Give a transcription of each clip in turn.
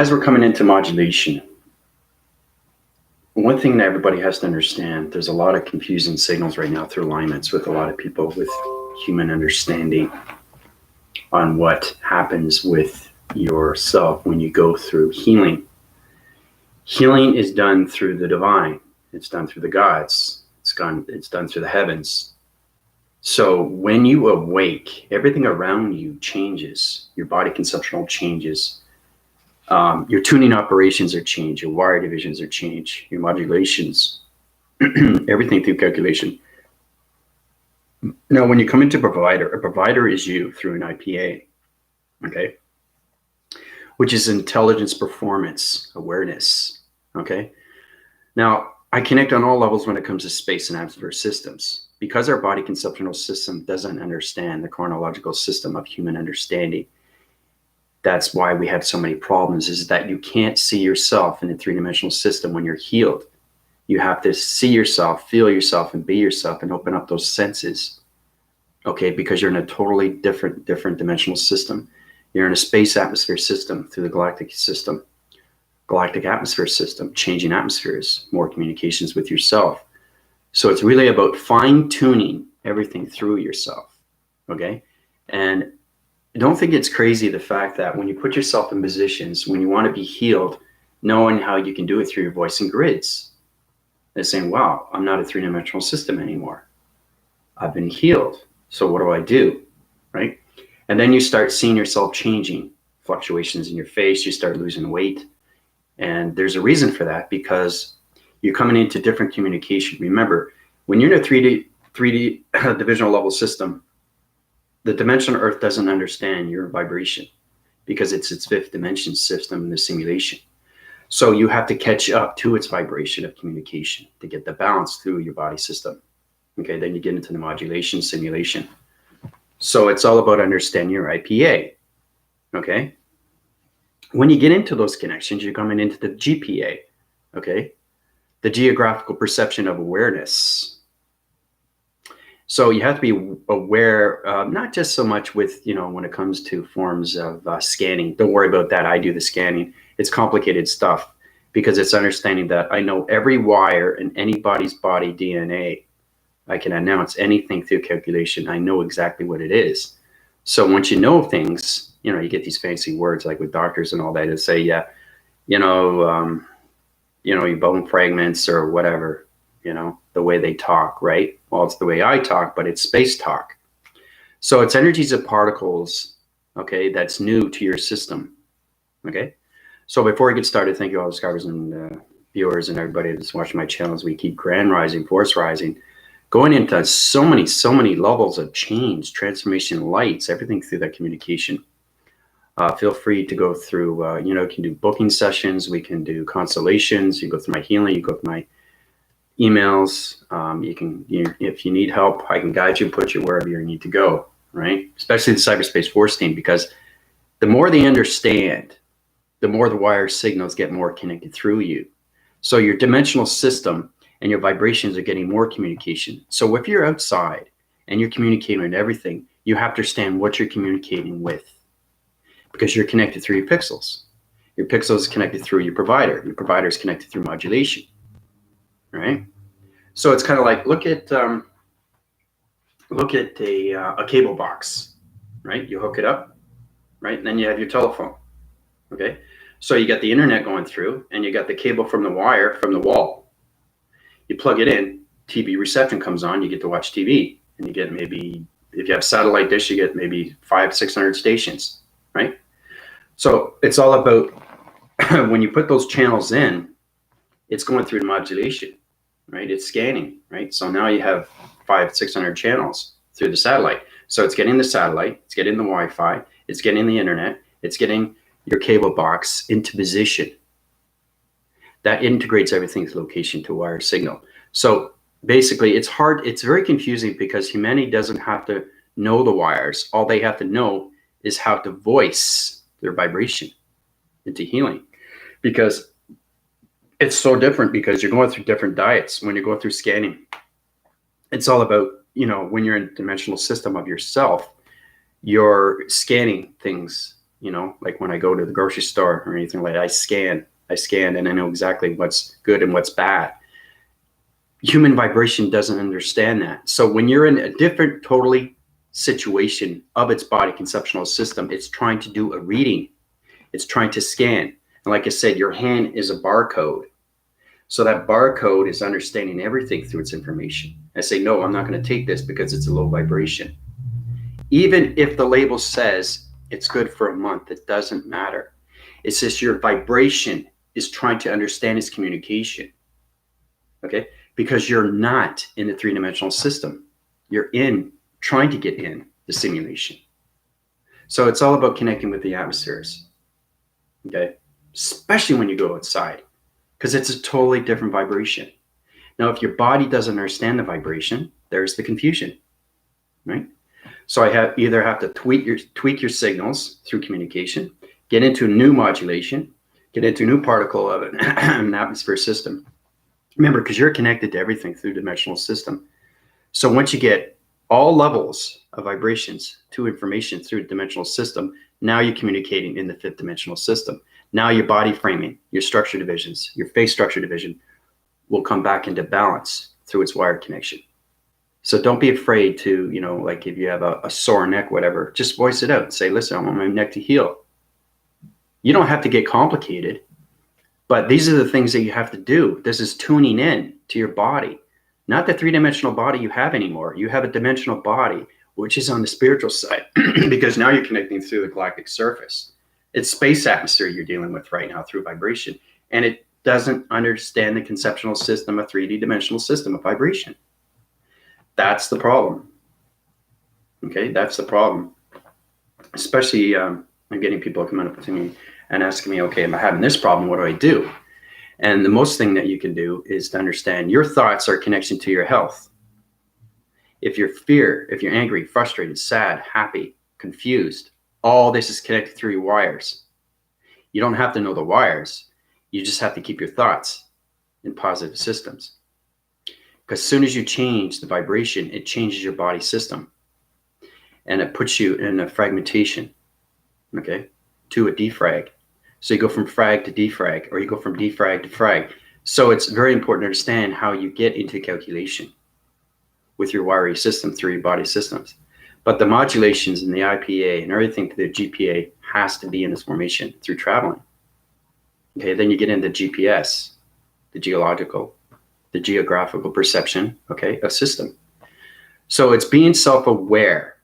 as we're coming into modulation, one thing that everybody has to understand, there's a lot of confusing signals right now through alignments with a lot of people with human understanding on what happens with yourself when you go through healing. Healing is done through the divine. It's done through the gods. It's done through the heavens. So when you awake, everything around you changes. Your body conceptual changes. Your tuning operations are changed. Your wire divisions are changed. Your modulations, everything through calculation. Now, when you come into a provider is you through an IPA, okay, which is intelligence, performance, awareness, okay? Now, I connect on all levels when it comes to space and atmosphere systems. Because our body conceptual system doesn't understand the chronological system of human understanding, that's why we have so many problems, is that you can't see yourself in a three-dimensional system when you're healed. You have to see yourself, feel yourself, and be yourself and open up those senses, okay? Because you're in a totally different dimensional system. You're in a space atmosphere system through the galactic system, galactic atmosphere system, changing atmospheres, more communications with yourself. So it's really about fine-tuning everything through yourself, okay? And don't think it's crazy the fact that when you put yourself in positions, when you want to be healed, knowing how you can do it through your voice and grids, they're saying, wow, I'm not a three-dimensional system anymore. I've been healed. So what do? Right? And then you start seeing yourself changing, fluctuations in your face, you start losing weight. And there's a reason for that, because you're coming into different communication. Remember, when you're in a 3D divisional level system, the dimension of Earth doesn't understand your vibration because it's its fifth dimension system in the simulation. So you have to catch up to its vibration of communication to get the balance through your body system. Okay, then you get into the modulation simulation. So it's all about understanding your IPA. Okay. When you get into those connections, you're coming into the GPA. Okay. The geographical perception of awareness. So you have to be aware, not just so much with, when it comes to forms of scanning. Don't worry about that. I do the scanning. It's complicated stuff because it's understanding that I know every wire in anybody's body DNA. I can announce anything through calculation. I know exactly what it is. So once you know things, you get these fancy words like with doctors and all that to say, yeah, your bone fragments or whatever, the way they talk, right? Well, it's the way I talk, but it's space talk. So it's energies of particles, okay, that's new to your system, okay? So before we get started, thank you all the subscribers and viewers and everybody that's watching my channels. We keep grand rising, force rising, going into so many levels of change, transformation, lights, everything through that communication. Feel free to go through, you can do booking sessions, we can do constellations, you go through my healing, you go through my emails, if you need help, I can guide you, put you wherever you need to go, right? Especially the cyberspace force team, because the more they understand, the more the wire signals get more connected through you. So your dimensional system and your vibrations are getting more communication. So if you're outside and you're communicating with everything, you have to understand what you're communicating with, because you're connected through your pixels. Your pixel is connected through your provider. Your provider is connected through modulation, right? So it's kind of like, look at a cable box, right? You hook it up, right? And then you have your telephone, okay? So you got the internet going through and you got the cable from the wire from the wall. You plug it in, TV reception comes on, you get to watch TV, and you get maybe, if you have satellite dish, you get maybe 500-600 stations, right? So it's all about when you put those channels in, it's going through the modulation, right? It's scanning, right? So now you have 500-600 channels through the satellite. So it's getting the satellite, it's getting the Wi-Fi, it's getting the internet, it's getting your cable box into position. That integrates everything's location to wire signal. So basically it's hard, it's very confusing because humanity doesn't have to know the wires. All they have to know is how to voice their vibration into healing, because it's so different, because you're going through different diets when you're going through scanning. It's all about, when you're in a dimensional system of yourself, you're scanning things you know, like when I go to the grocery store or anything like that, I scan, and I know exactly what's good and what's bad. Human vibration doesn't understand that. So when you're in a different, totally situation of its body conceptual system, it's trying to do a reading. It's trying to scan. And like I said, your hand is a barcode. So that barcode is understanding everything through its information. I say, no, I'm not going to take this because it's a low vibration. Even if the label says it's good for a month, it doesn't matter. It's just your vibration is trying to understand its communication. Okay? Because you're not in the three-dimensional system. You're trying to get in the simulation. So it's all about connecting with the atmospheres. Okay? Especially when you go outside, because it's a totally different vibration. Now, if your body doesn't understand the vibration, there's the confusion, right? So I either have to tweak your signals through communication, get into a new modulation, get into a new particle of an atmosphere system. Remember, because you're connected to everything through dimensional system. So once you get all levels of vibrations to information through a dimensional system, now you're communicating in the fifth dimensional system. Now your body framing, your structure divisions, your face structure division will come back into balance through its wired connection. So don't be afraid to, you know, like if you have a sore neck, whatever, just voice it out and say, listen, I want my neck to heal. You don't have to get complicated, but these are the things that you have to do. This is tuning in to your body, not the three-dimensional body you have anymore. You have a dimensional body, which is on the spiritual side, because now you're connecting through the galactic surface. It's space atmosphere you're dealing with right now through vibration, and it doesn't understand the conceptual system, a 3D dimensional system of vibration. That's the problem. Okay, that's the problem. Especially, I'm getting people coming up to me and asking me, okay, I'm having this problem, what do I do? And the most thing that you can do is to understand your thoughts are a connection to your health. If you're if you're angry, frustrated, sad, happy, confused, all this is connected through your wires. You don't have to know the wires. You just have to keep your thoughts in positive systems. Because as soon as you change the vibration, it changes your body system. And it puts you in a fragmentation, okay, to a defrag. So you go from frag to defrag, or you go from defrag to frag. So it's very important to understand how you get into calculation with your wiring system through your body systems. But the modulations and the IPA and everything to the GPA has to be in this formation through traveling. Okay, then you get into GPS, the geographical perception, okay, a system. So it's being self-aware,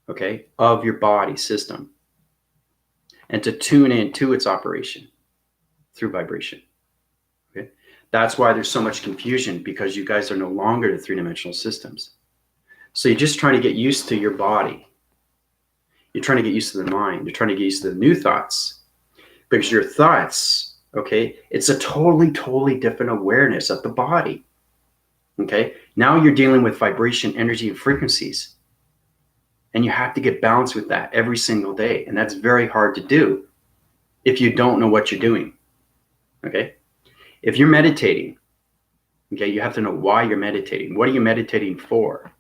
okay, of your body system and to tune in to its operation through vibration. Okay, that's why there's so much confusion, because you guys are no longer the three-dimensional systems. So you're just trying to get used to your body. You're trying to get used to the mind. You're trying to get used to the new thoughts, because your thoughts, okay, it's a totally different awareness of the body. Okay, now you're dealing with vibration, energy, and frequencies. And you have to get balanced with that every single day. And that's very hard to do if you don't know what you're doing. Okay, if you're meditating, okay, you have to know why you're meditating. What are you meditating for?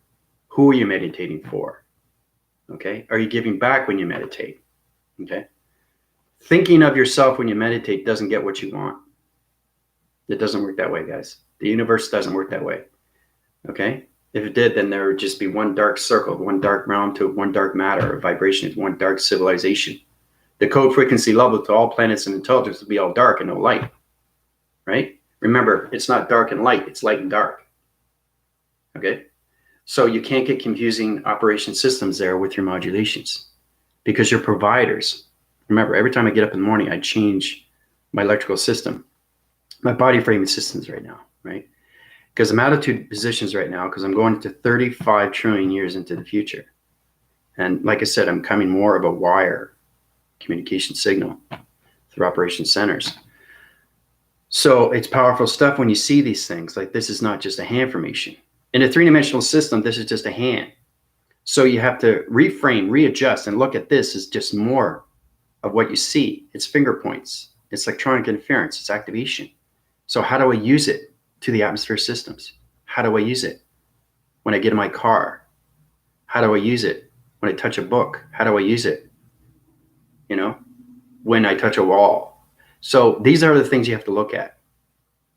Who are you meditating for? Okay, are you giving back when you meditate? Okay, thinking of yourself when you meditate doesn't get what you want. It doesn't work that way, guys. The universe doesn't work that way. Okay, if it did, then there would just be one dark circle, one dark realm to one dark matter, vibration is one dark civilization. The code frequency level to all planets and intelligence would be all dark and no light, right? Remember, it's not dark and light, it's light and dark. Okay, so you can't get confusing operation systems there with your modulations, because your providers, remember, every time I get up in the morning, I change my electrical system, my body framing systems right now, right? Because I'm attitude positions right now, because I'm going to 35 trillion years into the future. And like I said, I'm coming more of a wire communication signal through operation centers. So it's powerful stuff when you see these things. Like, this is not just a hand formation. In a three-dimensional system, this is just a hand. So you have to reframe, readjust, and look at this as just more of what you see. It's finger points. It's electronic interference. It's activation. So how do I use it to the atmosphere systems? How do I use it when I get in my car? How do I use it when I touch a book? How do I use it you know, when I touch a wall. So these are the things you have to look at.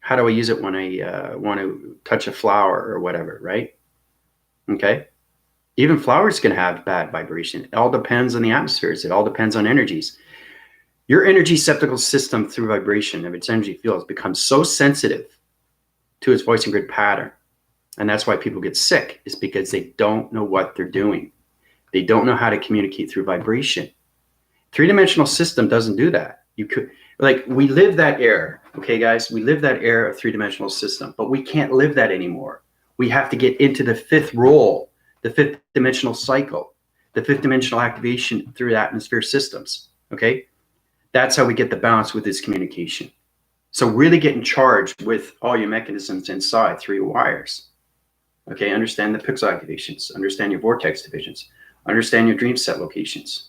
How do I use it when I want to touch a flower or whatever, right? Okay. Even flowers can have bad vibration. It all depends on the atmospheres. It all depends on energies. Your energy receptacle system through vibration of its energy fields becomes so sensitive to its voicing grid pattern. And that's why people get sick, is because they don't know what they're doing. They don't know how to communicate through vibration. Three-dimensional system doesn't do that. You could, like, we live that era, okay, guys? We live that era of three-dimensional system, but we can't live that anymore. We have to get into the fifth role, the fifth dimensional cycle, the fifth dimensional activation through atmosphere systems, okay? That's how we get the balance with this communication. So really get in charge with all your mechanisms inside through your wires. Okay, understand the pixel activations, understand your vortex divisions, understand your dream set locations.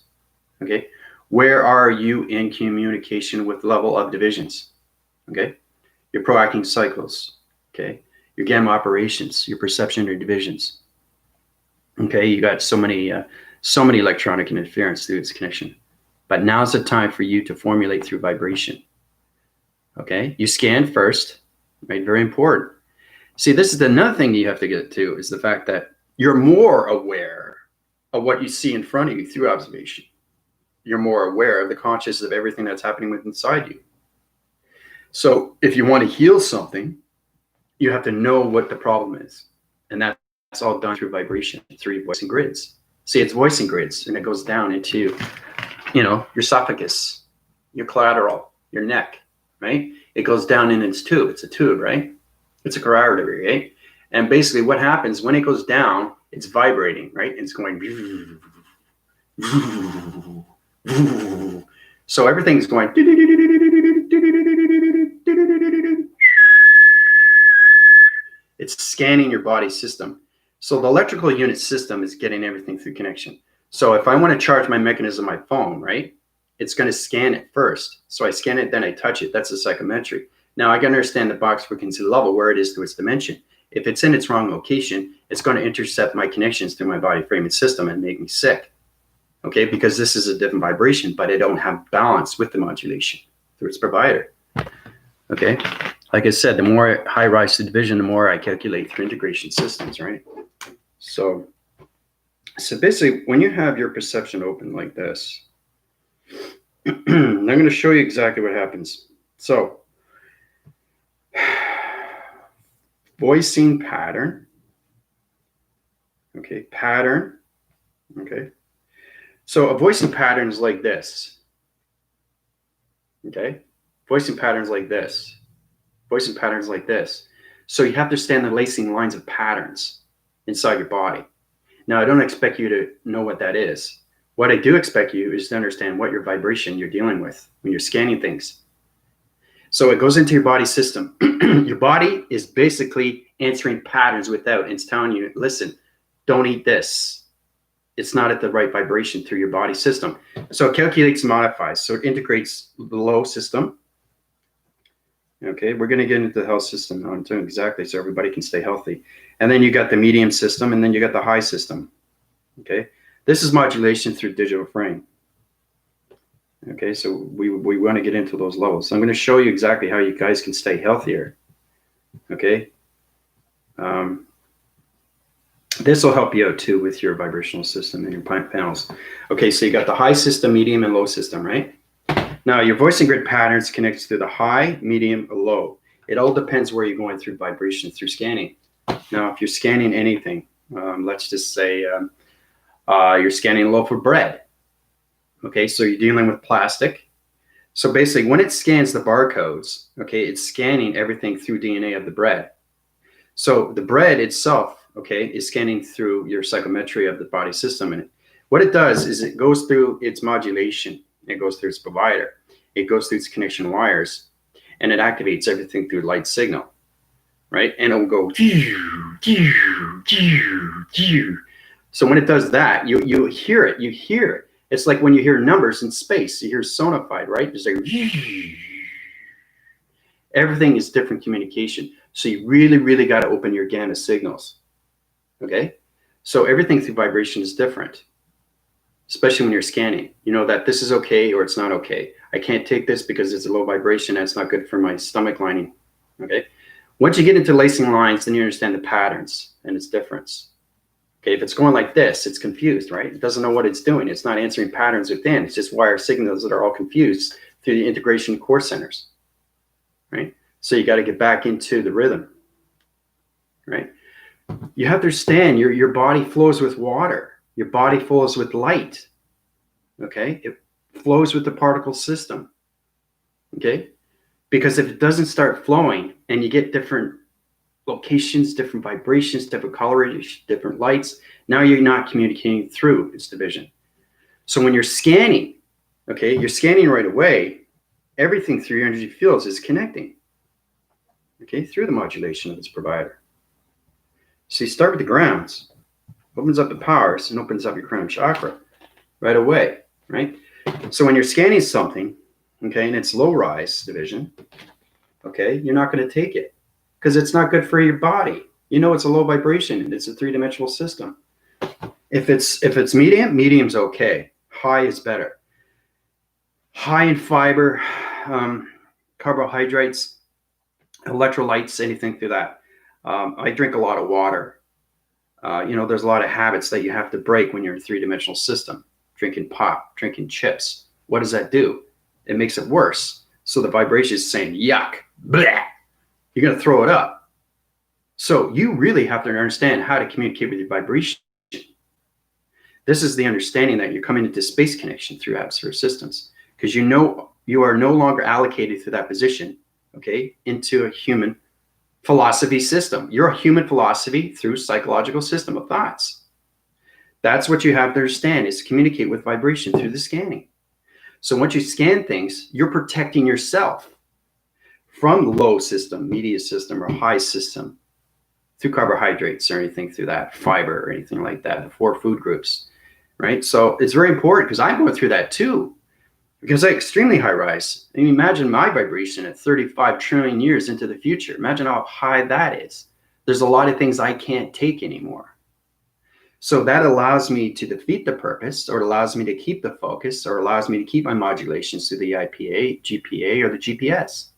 Okay, where are you in communication with level of divisions? Okay, your proacting cycles. Okay, your gamma operations, your perception or divisions. Okay, you got so many electronic interference through this connection. But now's the time for you to formulate through vibration. Okay, you scan first, right? Very important. See, this is another thing you have to get to, is the fact that you're more aware of what you see in front of you through observation. You're more aware of the consciousness of everything that's happening within inside you. So if you want to heal something, you have to know what the problem is. And that's all done through vibration, through your voicing grids. See, it's voicing grids, and it goes down into, you know, your esophagus, your collateral, your neck, right? It goes down in its tube. It's a tube, right? It's a carotid artery, right? And basically what happens when it goes down, it's vibrating, right? And it's going. So everything's going. It's scanning your body system. So the electrical unit system is getting everything through connection. So if I want to charge my mechanism, my phone, right? It's going to scan it first. So I scan it, then I touch it. That's the psychometry. Now I can understand the box frequency level, where it is to its dimension. If it's in its wrong location, it's going to intercept my connections through my body framing system and make me sick. Okay, because this is a different vibration, but I don't have balance with the modulation through its provider. Okay, like I said, the more high rise to division, the more I calculate through integration systems, right? So basically, when you have your perception open like this, I'm going to show you exactly what happens. So, voicing pattern. Okay, pattern. Okay. So a voicing pattern is like this. Okay. Voicing patterns like this. Voicing patterns like this. So you have to understand the lacing lines of patterns inside your body. Now, I don't expect you to know what that is. What I do expect you is to understand what your vibration you're dealing with when you're scanning things. So it goes into your body system. Your body is basically answering patterns without, and it's telling you, listen, don't eat this. It's not at the right vibration through your body system. So it calculates and modifies. So it integrates the low system. Okay, we're going to get into the health system now, exactly, so everybody can stay healthy. And then you got the medium system, and then you got the high system. Okay, this is modulation through digital frame. Okay, so we want to get into those levels. So I'm going to show you exactly how you guys can stay healthier. Okay, this will help you out too with your vibrational system and your panels. Okay, so you got the high system, medium, and low system, right? Now your voicing grid patterns connects to the high, medium, or low. It all depends where you're going through vibration through scanning. Now, if you're scanning anything, let's just say you're scanning a loaf of bread. Okay, so you're dealing with plastic. So basically, when it scans the barcodes, okay, it's scanning everything through DNA of the bread. So the bread itself, okay, is scanning through your psychometry of the body system. And what it does is it goes through its modulation. It goes through its provider. It goes through its connection wires. And it activates everything through light signal, right? And it will go. So when it does that, you hear it. You hear it. It's like when you hear numbers in space. You hear sonified, right? It's like everything is different communication. So you really, really got to open your gamma signals. Okay? So everything through vibration is different. especially when you're scanning. You know that this is okay or it's not okay. I can't take this because it's a low vibration and it's not good for my stomach lining. Okay. Once you get into lacing lines, then you understand the patterns and its difference. Okay, if it's going like this, it's confused, right? It doesn't know what it's doing. It's not answering patterns within. It's just wire signals that are all confused through the integration core centers, right? So you got to get back into the rhythm, right? You have to understand your body flows with water. Your body flows with light, okay? It flows with the particle system, okay? Because if it doesn't start flowing and you get different locations, different vibrations, different coloration, different lights, now you're not communicating through its division. So when you're scanning, okay, you're scanning right away, everything through your energy fields is connecting, okay, through the modulation of its provider. So you start with the grounds, opens up the powers, and opens up your crown chakra right away, right? So when you're scanning something, okay, and it's low rise division, okay, you're not going to take it because it's not good for your body. You know, it's a low vibration and it's a three-dimensional system. If it's medium, medium's okay. High is better. High in fiber, carbohydrates, electrolytes, anything through that. I drink a lot of water. You know, there's a lot of habits that you have to break when you're in a three-dimensional system. Drinking pop, drinking chips. What does that do? It makes it worse. So the vibration is saying, yuck, bleh. You're going to throw it up. So you really have to understand how to communicate with your vibration. This is the understanding that you're coming into space connection through atmospheric systems, because you know you are no longer allocated to that position, okay, into a human philosophy system. You're a human philosophy through psychological system of thoughts. That's what you have to understand, is to communicate with vibration through the scanning. So once you scan things, you're protecting yourself from the low system, medium system, or high system through carbohydrates or anything through that, fiber or anything like that, the 4 food groups, right? So it's very important, because I'm going through that too, because I'm extremely high rise. And imagine my vibration at 35 trillion years into the future. Imagine how high that is. There's a lot of things I can't take anymore. So that allows me to defeat the purpose, or it allows me to keep the focus, or allows me to keep my modulations through the IPA, GPA, or the GPS.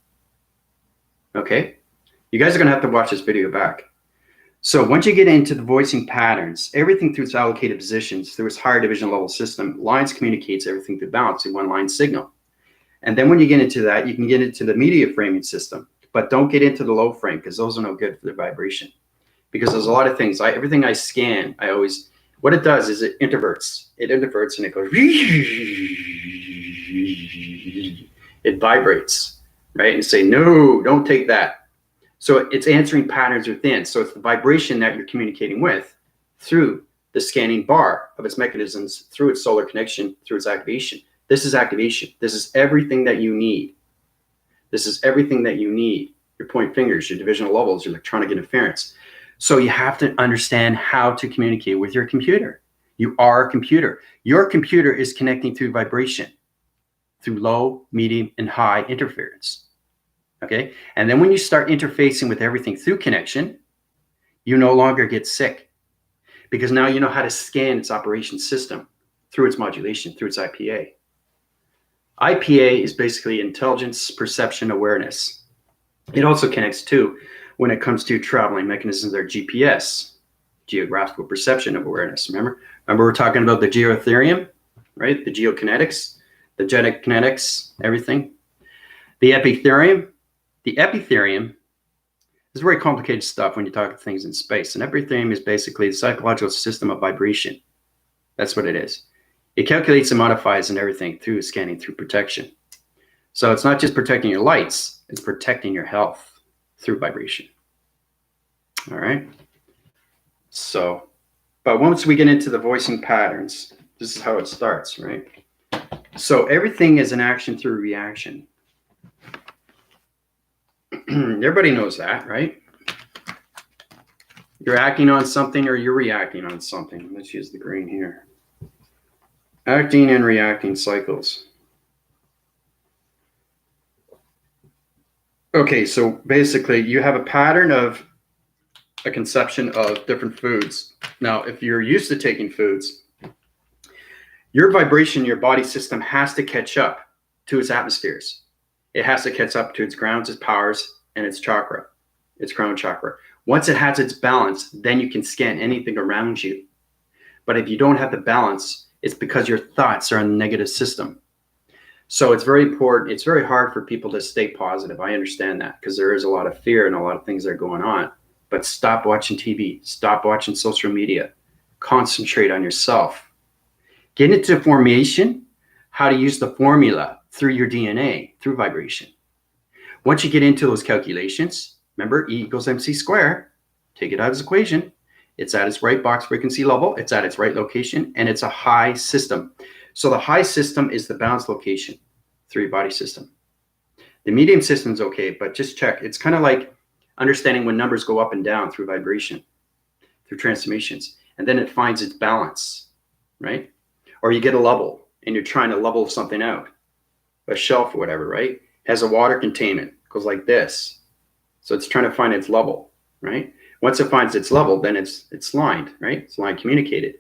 Okay? You guys are going to have to watch this video back. So once you get into the voicing patterns, everything through its allocated positions, through its higher division level system, lines communicates everything through balance in one line signal. And then when you get into that, you can get into the media framing system, but don't get into the low frame, because those are no good for the vibration. Because there's a lot of things, everything I scan, what it does is it introverts. It introverts and it goes, it vibrates, right? And say, no, don't take that. So it's answering patterns within. So it's the vibration that you're communicating with through the scanning bar of its mechanisms, through its solar connection, through its activation. This is activation. This is everything that you need. This is everything that you need. Your point fingers, your divisional levels, your electronic interference. So you have to understand how to communicate with your computer. You are a computer. Your computer is connecting through vibration, through low, medium, and high interference. Okay? And then when you start interfacing with everything through connection, you no longer get sick, because now you know how to scan its operation system through its modulation, through its IPA. IPA is basically intelligence, perception, awareness. It also connects to, when it comes to traveling mechanisms, their GPS, geographical perception of awareness. Remember we're talking about the geotherium, right? The geokinetics, the genetic kinetics, everything. The epitherium. The epitherium is very complicated stuff when you talk about things in space. And epitherium is basically the psychological system of vibration. That's what it is. It calculates and modifies and everything through scanning, through protection. So it's not just protecting your lights, it's protecting your health through vibration. All right. So, but once we get into the voicing patterns, this is how it starts, right? So everything is an action through reaction. Everybody knows that, right? You're acting on something or you're reacting on something. Let's use the green here. Acting and reacting cycles. Okay, so basically you have a pattern of a conception of different foods. Now, if you're used to taking foods Your vibration, your body system has to catch up to its atmospheres. It has to catch up to its grounds, its powers, and its chakra, its crown chakra. Once it has its balance, then you can scan anything around you. But if you don't have the balance, it's because your thoughts are in the negative system. So it's very important. It's very hard for people to stay positive. I understand that because there is a lot of fear and a lot of things that are going on. But stop watching TV. Stop watching social media. Concentrate on yourself. Get into formation, how to use the formula through your DNA, through vibration. Once you get into those calculations, remember E equals MC squared, take it out of this equation. It's at its right box frequency level, it's at its right location, and it's a high system. So the high system is the balance location, 3-body system. The medium system is okay, but just check. It's kind of like understanding when numbers go up and down through vibration, through transformations, and then it finds its balance, right? Or you get a level and you're trying to level something out, a shelf or whatever, right? Has a water containment, goes like this. So it's trying to find its level, right? Once it finds its level, then it's lined, right? It's line communicated.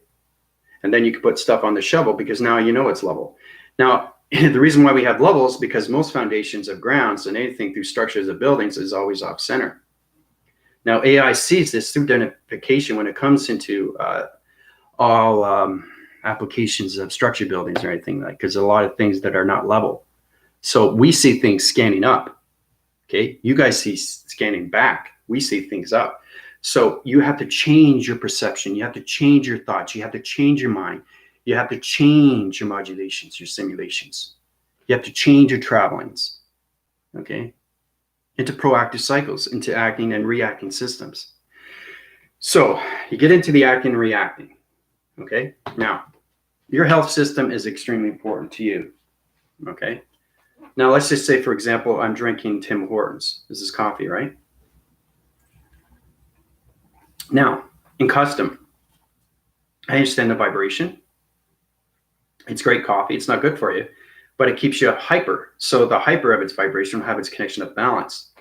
And then you can put stuff on the shovel because now you know it's level. Now, the reason why we have levels is because most foundations of grounds and anything through structures of buildings is always off center. Now, AI sees this through identification when it comes into all applications of structure buildings or anything like, because a lot of things that are not level. So we see things scanning up. Okay, you guys see scanning back. We see things up. So you have to change your perception. You have to change your thoughts. You have to change your mind. You have to change your modulations, your simulations. You have to change your travelings, okay, into proactive cycles, into acting and reacting systems. So you get into the acting and reacting, okay? Now, your health system is extremely important to you, okay? Now, let's just say, for example, I'm drinking Tim Hortons. This is coffee, right? Now, in custom, I understand the vibration. It's great coffee. It's not good for you, but it keeps you hyper. So the hyper of its vibration will have its connection of balance.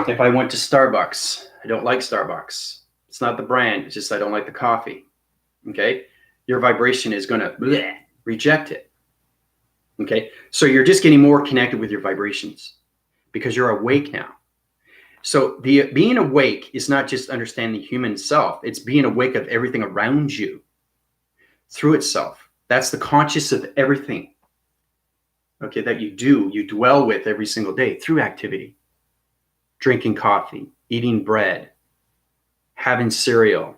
If I went to Starbucks, I don't like Starbucks. It's not the brand. It's just I don't like the coffee. Okay? Your vibration is going to reject it. Okay? So you're just getting more connected with your vibrations because you're awake now. So being awake is not just understanding the human self. It's being awake of everything around you through itself. That's the conscious of everything, okay, that you dwell with every single day through activity. Drinking coffee, eating bread, having cereal,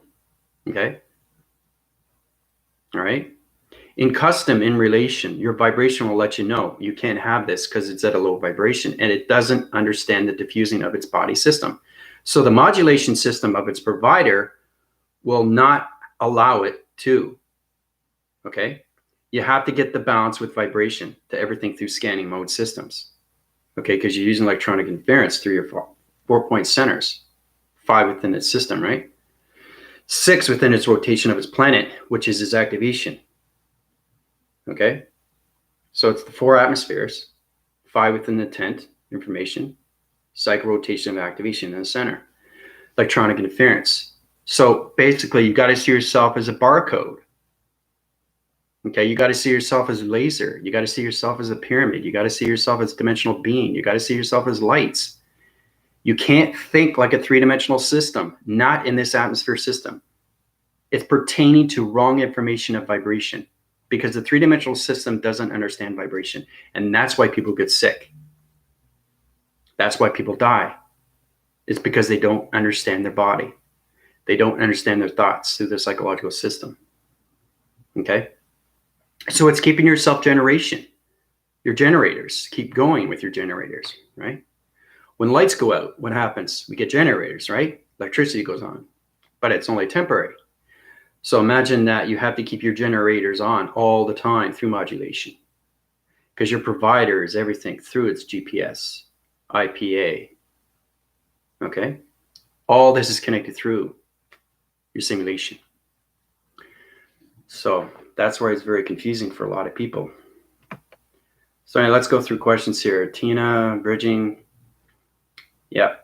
okay? All right? In custom, in relation, your vibration will let you know you can't have this because it's at a low vibration and it doesn't understand the diffusing of its body system. So the modulation system of its provider will not allow it to, okay? You have to get the balance with vibration to everything through scanning mode systems, okay? Because you're using electronic interference through your 4-point centers, 5 within its system, right? 6 within its rotation of its planet, which is its activation. Okay, so it's the 4 atmospheres, 5 within the tent, information, cycle rotation of activation in the center, electronic interference. So basically, you got to see yourself as a barcode. Okay, you got to see yourself as a laser. You got to see yourself as a pyramid. You got to see yourself as a dimensional being. You got to see yourself as lights. You can't think like a 3-dimensional system, not in this atmosphere system. It's pertaining to wrong information of vibration. Because the 3-dimensional system doesn't understand vibration. And that's why people get sick. That's why people die. It's because they don't understand their body. They don't understand their thoughts through their psychological system. Okay? So it's keeping your self-generation. Your generators. Keep going with your generators, right? When lights go out, what happens? We get generators, right? Electricity goes on. But it's only temporary. So imagine that you have to keep your generators on all the time through modulation because your provider is everything through its GPS, IPA. Okay? All this is connected through your simulation. So that's why it's very confusing for a lot of people. So anyway, let's go through questions here. Tina, bridging. Yeah.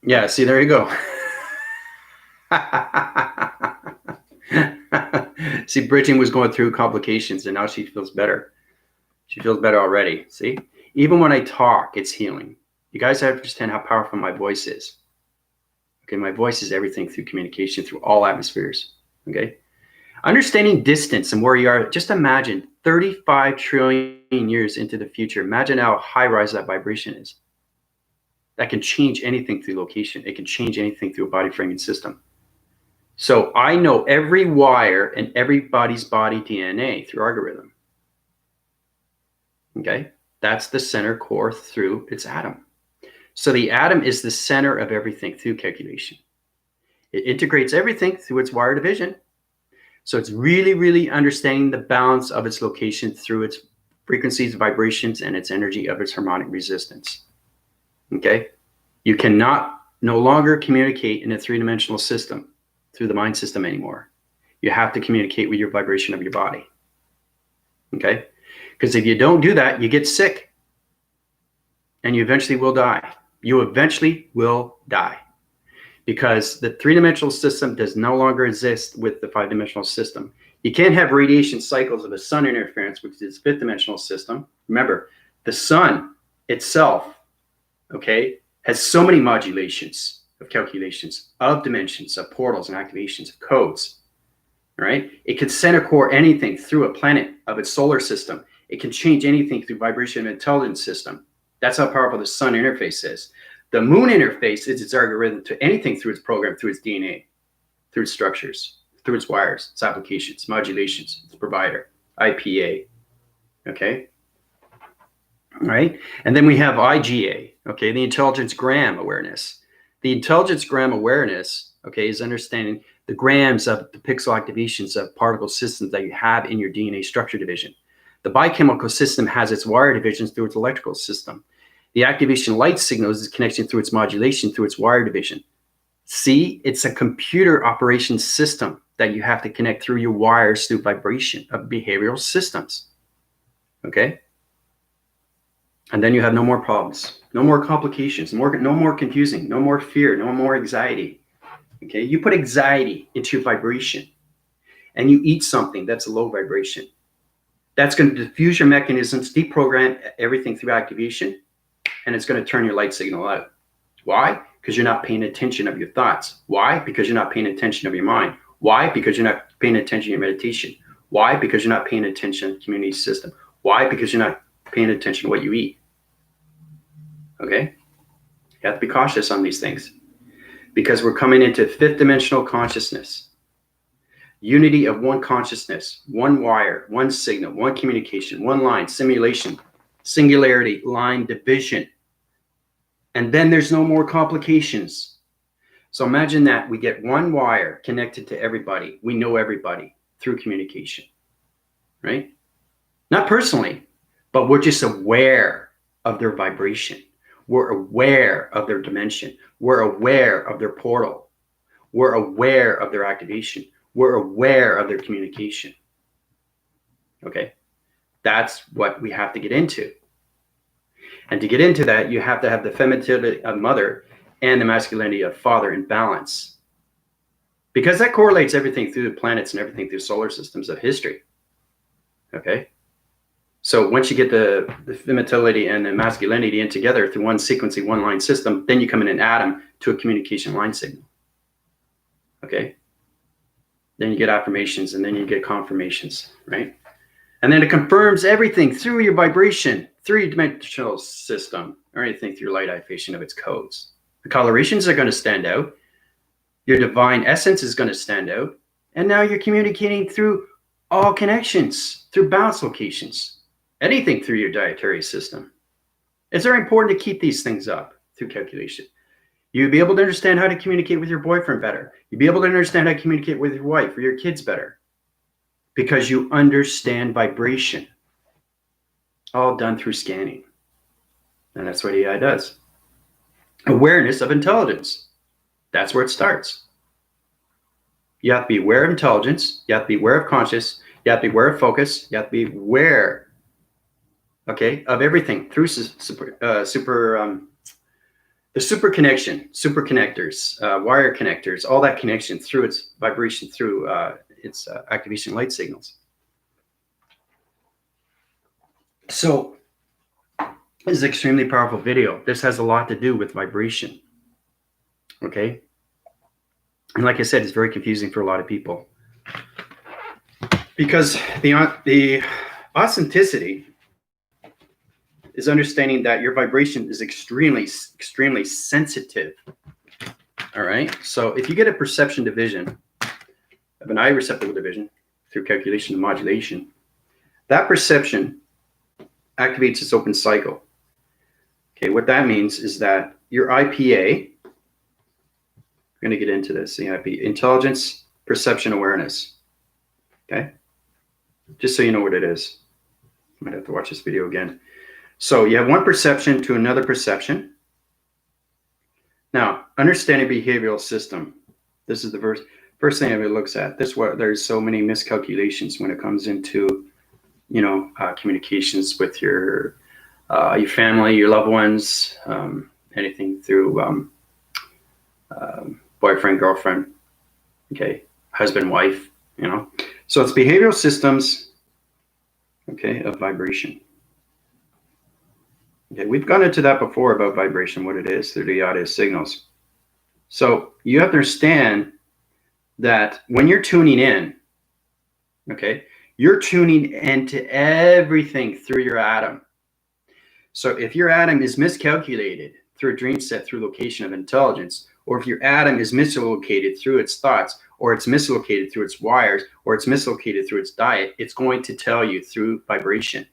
Yeah, see, there you go. See, Bridget was going through complications and now she feels better. She feels better already. See, even when I talk, it's healing. You guys have to understand how powerful my voice is. Okay, my voice is everything through communication, through all atmospheres. Okay, understanding distance and where you are. Just imagine 35 trillion years into the future. Imagine how high rise that vibration is. That can change anything through location. It can change anything through a body framing system. So I know every wire in everybody's body DNA through algorithm. Okay, that's the center core through its atom. So the atom is the center of everything through calculation. It integrates everything through its wire division. So it's really, really understanding the balance of its location through its frequencies, vibrations, and its energy of its harmonic resistance. Okay, you cannot no longer communicate in a three-dimensional system through the mind system anymore. You have to communicate with your vibration of your body. Okay, because if you don't do that, you get sick and you eventually will die. You eventually will die because the three-dimensional system does no longer exist with the five-dimensional system. You can't have radiation cycles of the sun interference, which is fifth-dimensional system. Remember, the sun itself, okay, has so many modulations of calculations, of dimensions, of portals and activations, of codes, right? It can center core anything through a planet of its solar system. It can change anything through vibration of intelligence system. That's how powerful the sun interface is. The moon interface is its algorithm to anything through its program, through its DNA, through its structures, through its wires, its applications, modulations, its provider, IPA, okay? All right, and then we have IGA, okay, the intelligence gram awareness. The intelligence gram awareness, okay, is understanding the grams of the pixel activations of particle systems that you have in your DNA structure division. The biochemical system has its wire divisions through its electrical system. The activation light signals is connection through its modulation through its wire division. See, it's a computer operation system that you have to connect through your wires through vibration of behavioral systems, okay? And then you have no more problems, no more complications, no more confusing, no more fear, no more anxiety. Okay, you put anxiety into vibration and you eat something that's a low vibration. That's going to diffuse your mechanisms, deprogram everything through activation, and it's going to turn your light signal out. Why? Because you're not paying attention of your thoughts. Why? Because you're not paying attention of your mind. Why? Because you're not paying attention to your meditation. Why? Because you're not paying attention to the community system. Why? Because you're not paying attention to what you eat. Okay? You have to be cautious on these things because we're coming into fifth dimensional consciousness. Unity of one consciousness, one wire, one signal, one communication, one line, simulation, singularity, line, division. And then there's no more complications. So imagine that we get one wire connected to everybody. We know everybody through communication, right? Not personally, but we're just aware of their vibration. We're aware of their dimension. We're aware of their portal. We're aware of their activation. We're aware of their communication. Okay, that's what we have to get into. And to get into that, you have to have the femininity of mother and the masculinity of father in balance. Because that correlates everything through the planets and everything through solar systems of history. Okay? So once you get the femininity and the masculinity in together through one sequencing, one line system, then you come in an atom to a communication line signal. Okay? Then you get affirmations and then you get confirmations, right? And then it confirms everything through your vibration, three-dimensional system, or anything through light activation of its codes. The colorations are going to stand out. Your divine essence is going to stand out. And now you're communicating through all connections, through balance locations, anything through your dietary system. It's very important to keep these things up through calculation. You'll be able to understand how to communicate with your boyfriend better. You'll be able to understand how to communicate with your wife or your kids better because you understand vibration, all done through scanning. And that's what AI does. Awareness of intelligence. That's where it starts. You have to be aware of intelligence. You have to be aware of conscious. You have to be aware of focus. You have to be aware, okay, of everything through the super connection, super connectors, wire connectors, all that connection through its vibration, through It's activation light signals. So this is an extremely powerful video. This has a lot to do with vibration. Okay. And like I said, it's very confusing for a lot of people because the authenticity is understanding that your vibration is extremely sensitive. All right. So if you get a perception division of an eye receptacle division through calculation and modulation, that perception activates its open cycle. Okay. What that means is that your IPA, we're going to get into this, the IP, intelligence, perception, awareness. Okay. Just so you know what it is. I might have to watch this video again. So you have one perception to another perception. Now, understanding behavioral system. This is the first thing everybody looks at. This is where there's so many miscalculations when it comes into, communications with your family, your loved ones, anything through boyfriend, girlfriend, okay, husband, wife, So it's behavioral systems, okay, of vibration. Okay, we've gone into that before about vibration, what it is through the audio signals. So you have to understand that when you're tuning in, okay, you're tuning into everything through your atom. So if your atom is miscalculated through a dream set, through location of intelligence, or if your atom is mislocated through its thoughts, or it's mislocated through its wires, or it's mislocated through its diet, it's going to tell you through vibration.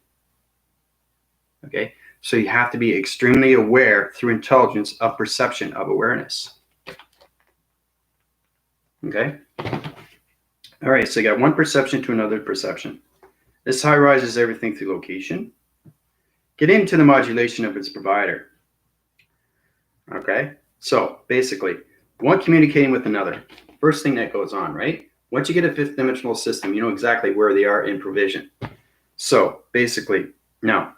Okay, so you have to be extremely aware through intelligence of perception of awareness. Okay. All right, so you got one perception to another perception. This high rises everything through location. Get into the modulation of its provider. Okay, so basically, one communicating with another. First thing that goes on, right? Once you get a fifth dimensional system, you know exactly where they are in provision. So basically, now,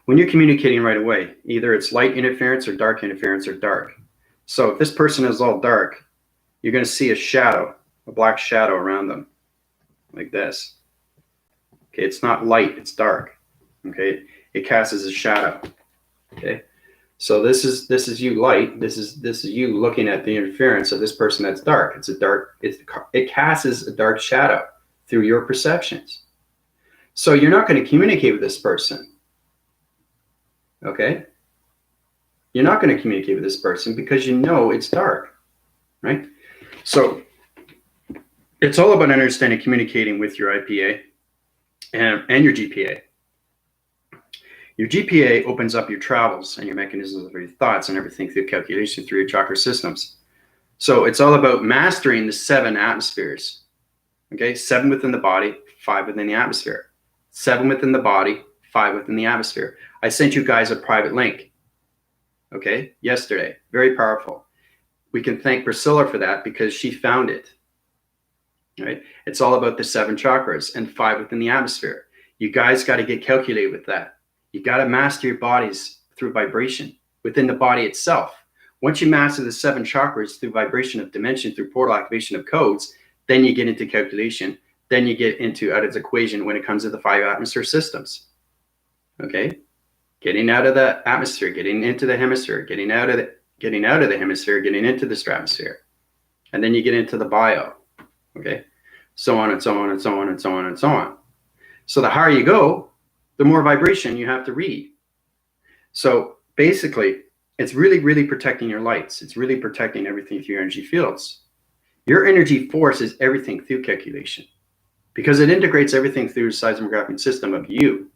when you're communicating right away, either it's light interference or dark interference or dark. So if this person is all dark, you're going to see a shadow, a black shadow around them, like this. Okay, it's not light, it's dark. Okay, it casts as a shadow. Okay, so this is you light. This is you looking at the interference of this person that's dark. It casts a dark shadow through your perceptions. So you're not going to communicate with this person. Okay, you're not going to communicate with this person because you know it's dark, right? So it's all about understanding communicating with your IPA and your GPA. Your GPA opens up your travels and your mechanisms of your thoughts and everything through calculation through your chakra systems. So it's all about mastering the 7 atmospheres. Okay, 7 within the body, 5 within the atmosphere. 7 within the body, 5 within the atmosphere. I sent you guys a private link, okay, yesterday. Very powerful. We can thank Priscilla for that because she found it. Right? It's all about the 7 chakras and 5 within the atmosphere. You guys got to get calculated with that. You got to master your bodies through vibration within the body itself. Once you master the 7 chakras through vibration of dimension, through portal activation of codes, then you get into calculation. Then you get into out of its equation when it comes to the 5 atmosphere systems. Okay, getting out of the atmosphere, getting into the hemisphere, getting out of the hemisphere, getting into the stratosphere, and then you get into the bio. Okay, so on and so on and so on and so on and so on. So the higher you go, the more vibration you have to read. So basically, it's really protecting your lights. It's really protecting everything through your energy fields. Your energy force is everything through calculation because it integrates everything through the seismographic system of you.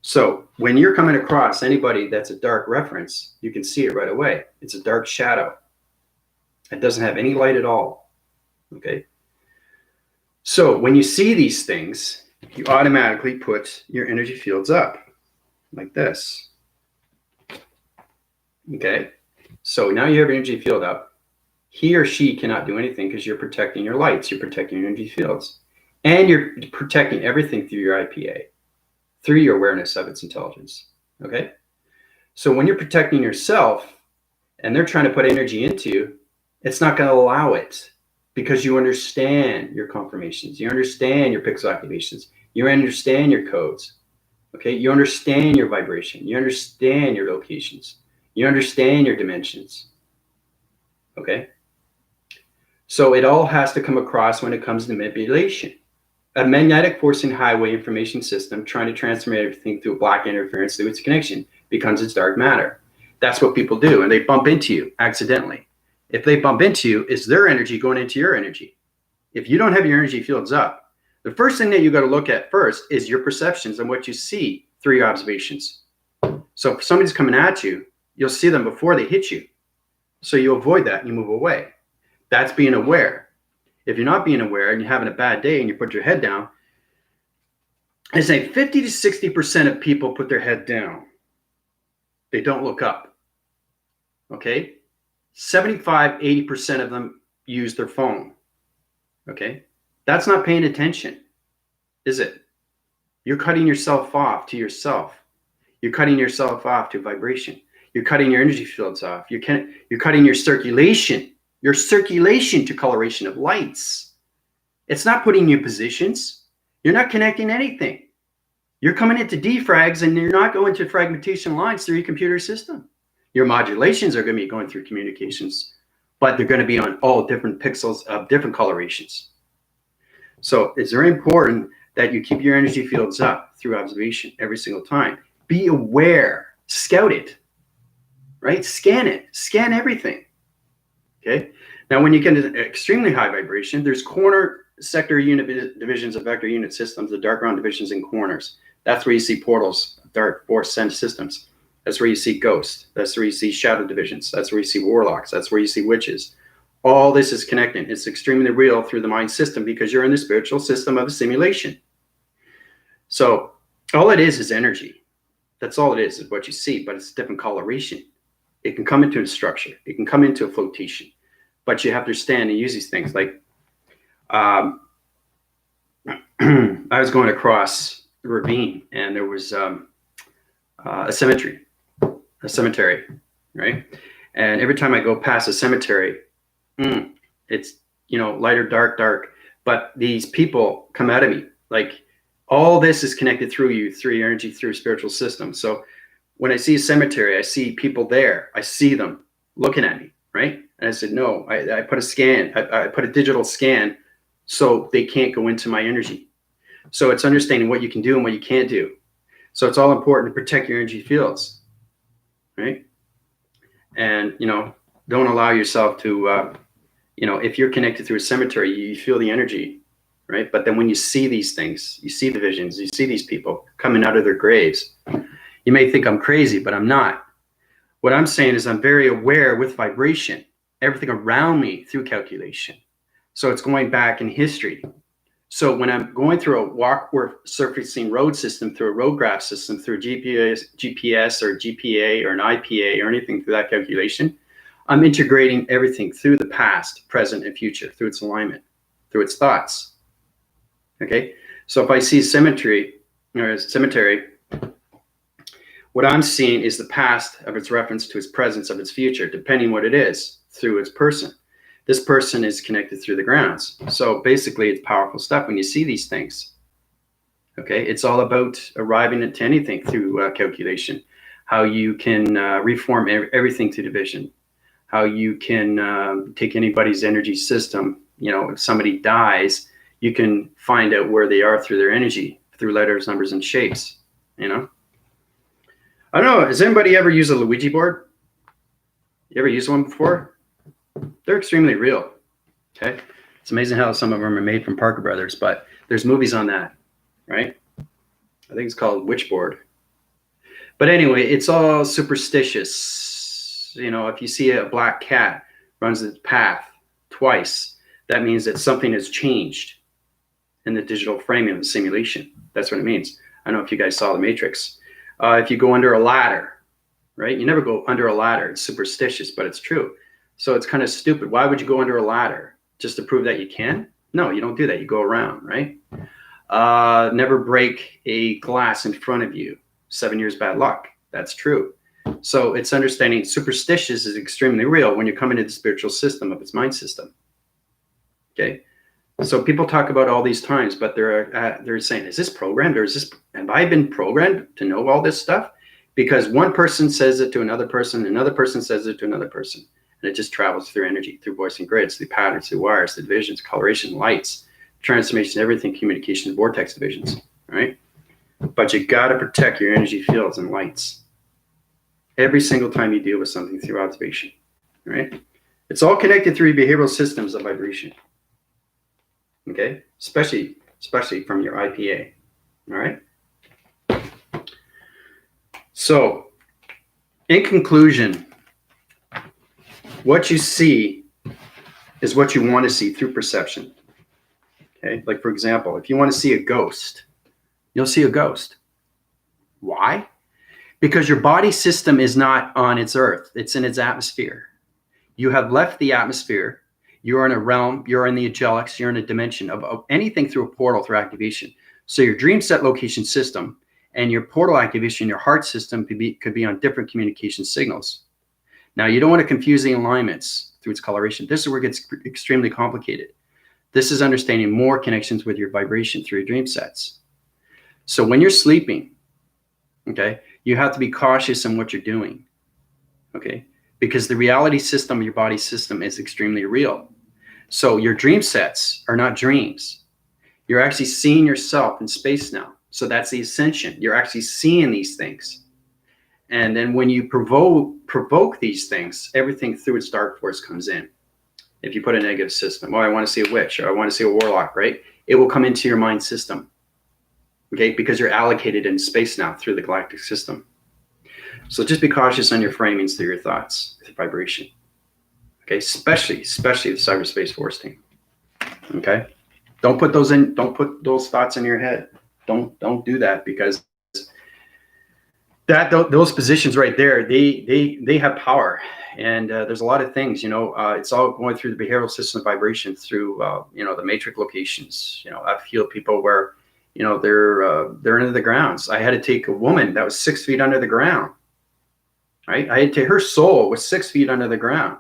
So when you're coming across anybody that's a dark reference, you can see it right away. It's a dark shadow. It doesn't have any light at all. Okay. So when you see these things, you automatically put your energy fields up like this. Okay. So now you have your energy field up. He or she cannot do anything because you're protecting your lights. You're protecting your energy fields. And you're protecting everything through your IPA, through your awareness of its intelligence. Okay. So when you're protecting yourself and they're trying to put energy into you, it's not going to allow it. because you understand your confirmations, you understand your pixel activations, you understand your codes. Okay, you understand your vibration, you understand your locations, you understand your dimensions. Okay, so it all has to come across when it comes to manipulation. A magnetic forcing highway information system trying to transform everything through black interference through its connection becomes its dark matter. That's what people do, and they bump into you accidentally. If they bump into you, it's their energy going into your energy. If you don't have your energy fields up, the first thing that you got to look at first is your perceptions and what you see through your observations. So if somebody's coming at you, you'll see them before they hit you. So you avoid that and you move away. That's being aware. If you're not being aware and you're having a bad day and you put your head down, I say 50 to 60% of people put their head down. They don't look up. Okay? 75, 80% of them use their phone. Okay? That's not paying attention, is it? You're cutting yourself off to yourself. You're cutting yourself off to vibration. You're cutting your energy fields off. You're cutting your circulation to coloration of lights. It's not putting you in positions. You're not connecting anything. You're coming into defrags and you're not going to fragmentation lines through your computer system. Your modulations are going to be going through communications, but they're going to be on all different pixels of different colorations. So it's very important that you keep your energy fields up through observation every single time. Be aware, scout it, right? Scan it, scan everything. Okay. Now, when you get into extremely high vibration, there's corner sector unit divisions of vector unit systems, the dark ground divisions in corners. That's where you see portals, dark force sense systems. That's where you see ghosts. That's where you see shadow divisions. That's where you see warlocks. That's where you see witches. All this is connecting. It's extremely real through the mind system because you're in the spiritual system of a simulation. So all it is energy. That's all it is what you see, but it's different coloration. It can come into a structure. It can come into a flotation, but you have to understand and use these things. Like I was going across the ravine and there was a cemetery, right? And every time I go past a cemetery, it's, lighter, dark, but these people come out of me. Like all this is connected through you, through your energy, through your spiritual system. So when I see a cemetery, I see people there. I see them looking at me, right? And I said, no, I put a scan. I put a digital scan so they can't go into my energy. So it's understanding what you can do and what you can't do. So it's all important to protect your energy fields, right? And, don't allow yourself to, if you're connected through a cemetery, you feel the energy, right? But then when you see these things, you see the visions, you see these people coming out of their graves, you may think I'm crazy, but I'm not. What I'm saying is I'm very aware with vibration, everything around me through calculation. So it's going back in history. So when I'm going through a walk-worth surfacing road system, through a road graph system, through GPS or GPA or an IPA or anything through that calculation, I'm integrating everything through the past, present, and future, through its alignment, through its thoughts. Okay? So if I see cemetery, what I'm seeing is the past of its reference to its presence of its future, depending what it is, through its person. This person is connected through the grounds. So basically, it's powerful stuff when you see these things. Okay, it's all about arriving at anything through calculation. How you can reform everything to division. How you can take anybody's energy system. If somebody dies, you can find out where they are through their energy, through letters, numbers, and shapes. I don't know. Has anybody ever used a Luigi board? You ever used one before? They're extremely real. Okay. It's amazing how some of them are made from Parker Brothers, but there's movies on that, right? I think it's called Witchboard. But anyway, it's all superstitious. If you see a black cat runs its path twice, that means that something has changed in the digital framing of the simulation. That's what it means. I don't know if you guys saw The Matrix. If you go under a ladder, right? You never go under a ladder. It's superstitious, but it's true. So it's kind of stupid. Why would you go under a ladder? Just to prove that you can? No, you don't do that. You go around, right? Never break a glass in front of you. 7 years bad luck. That's true. So it's understanding superstitious is extremely real when you come into the spiritual system of its mind system. Okay. So people talk about all these times, but they're saying, is this programmed, or have I been programmed to know all this stuff? Because one person says it to another person says it to another person, and it just travels through energy, through voice and grids, through patterns, through wires, through divisions, coloration, lights, transformation, everything, communication, vortex divisions, right? But you got to protect your energy fields and lights every single time you deal with something through observation, right? It's all connected through behavioral systems of vibration. Okay, especially from your IPA. All right. So, in conclusion, what you see is what you want to see through perception. Okay, like for example, if you want to see a ghost, you'll see a ghost. Why? Because your body system is not on its earth, it's in its atmosphere. You have left the atmosphere. You're in a realm, you're in the angelics, you're in a dimension of anything through a portal, through activation. So your dream set location system and your portal activation, your heart system could be on different communication signals. Now, you don't want to confuse the alignments through its coloration. This is where it gets extremely complicated. This is understanding more connections with your vibration through your dream sets. So when you're sleeping, okay, you have to be cautious in what you're doing, okay? Because the reality system, your body system, is extremely real. So your dream sets are not dreams. You're actually seeing yourself in space now. So that's the ascension. You're actually seeing these things. And then when you provoke these things, everything through its dark force comes in. If you put a negative system, I want to see a witch, or I want to see a warlock, right? It will come into your mind system, okay? Because you're allocated in space now through the galactic system. So just be cautious on your framings through your thoughts, through vibration. Okay, especially the cyberspace force team. Okay, don't put those thoughts in your head. Don't do that, because those positions right there, they have power, and there's a lot of things. It's all going through the behavioral system of vibration through the matrix locations. I've healed people where they're under the grounds. I had to take a woman that was 6 feet under the ground. Right? Her soul was 6 feet under the ground.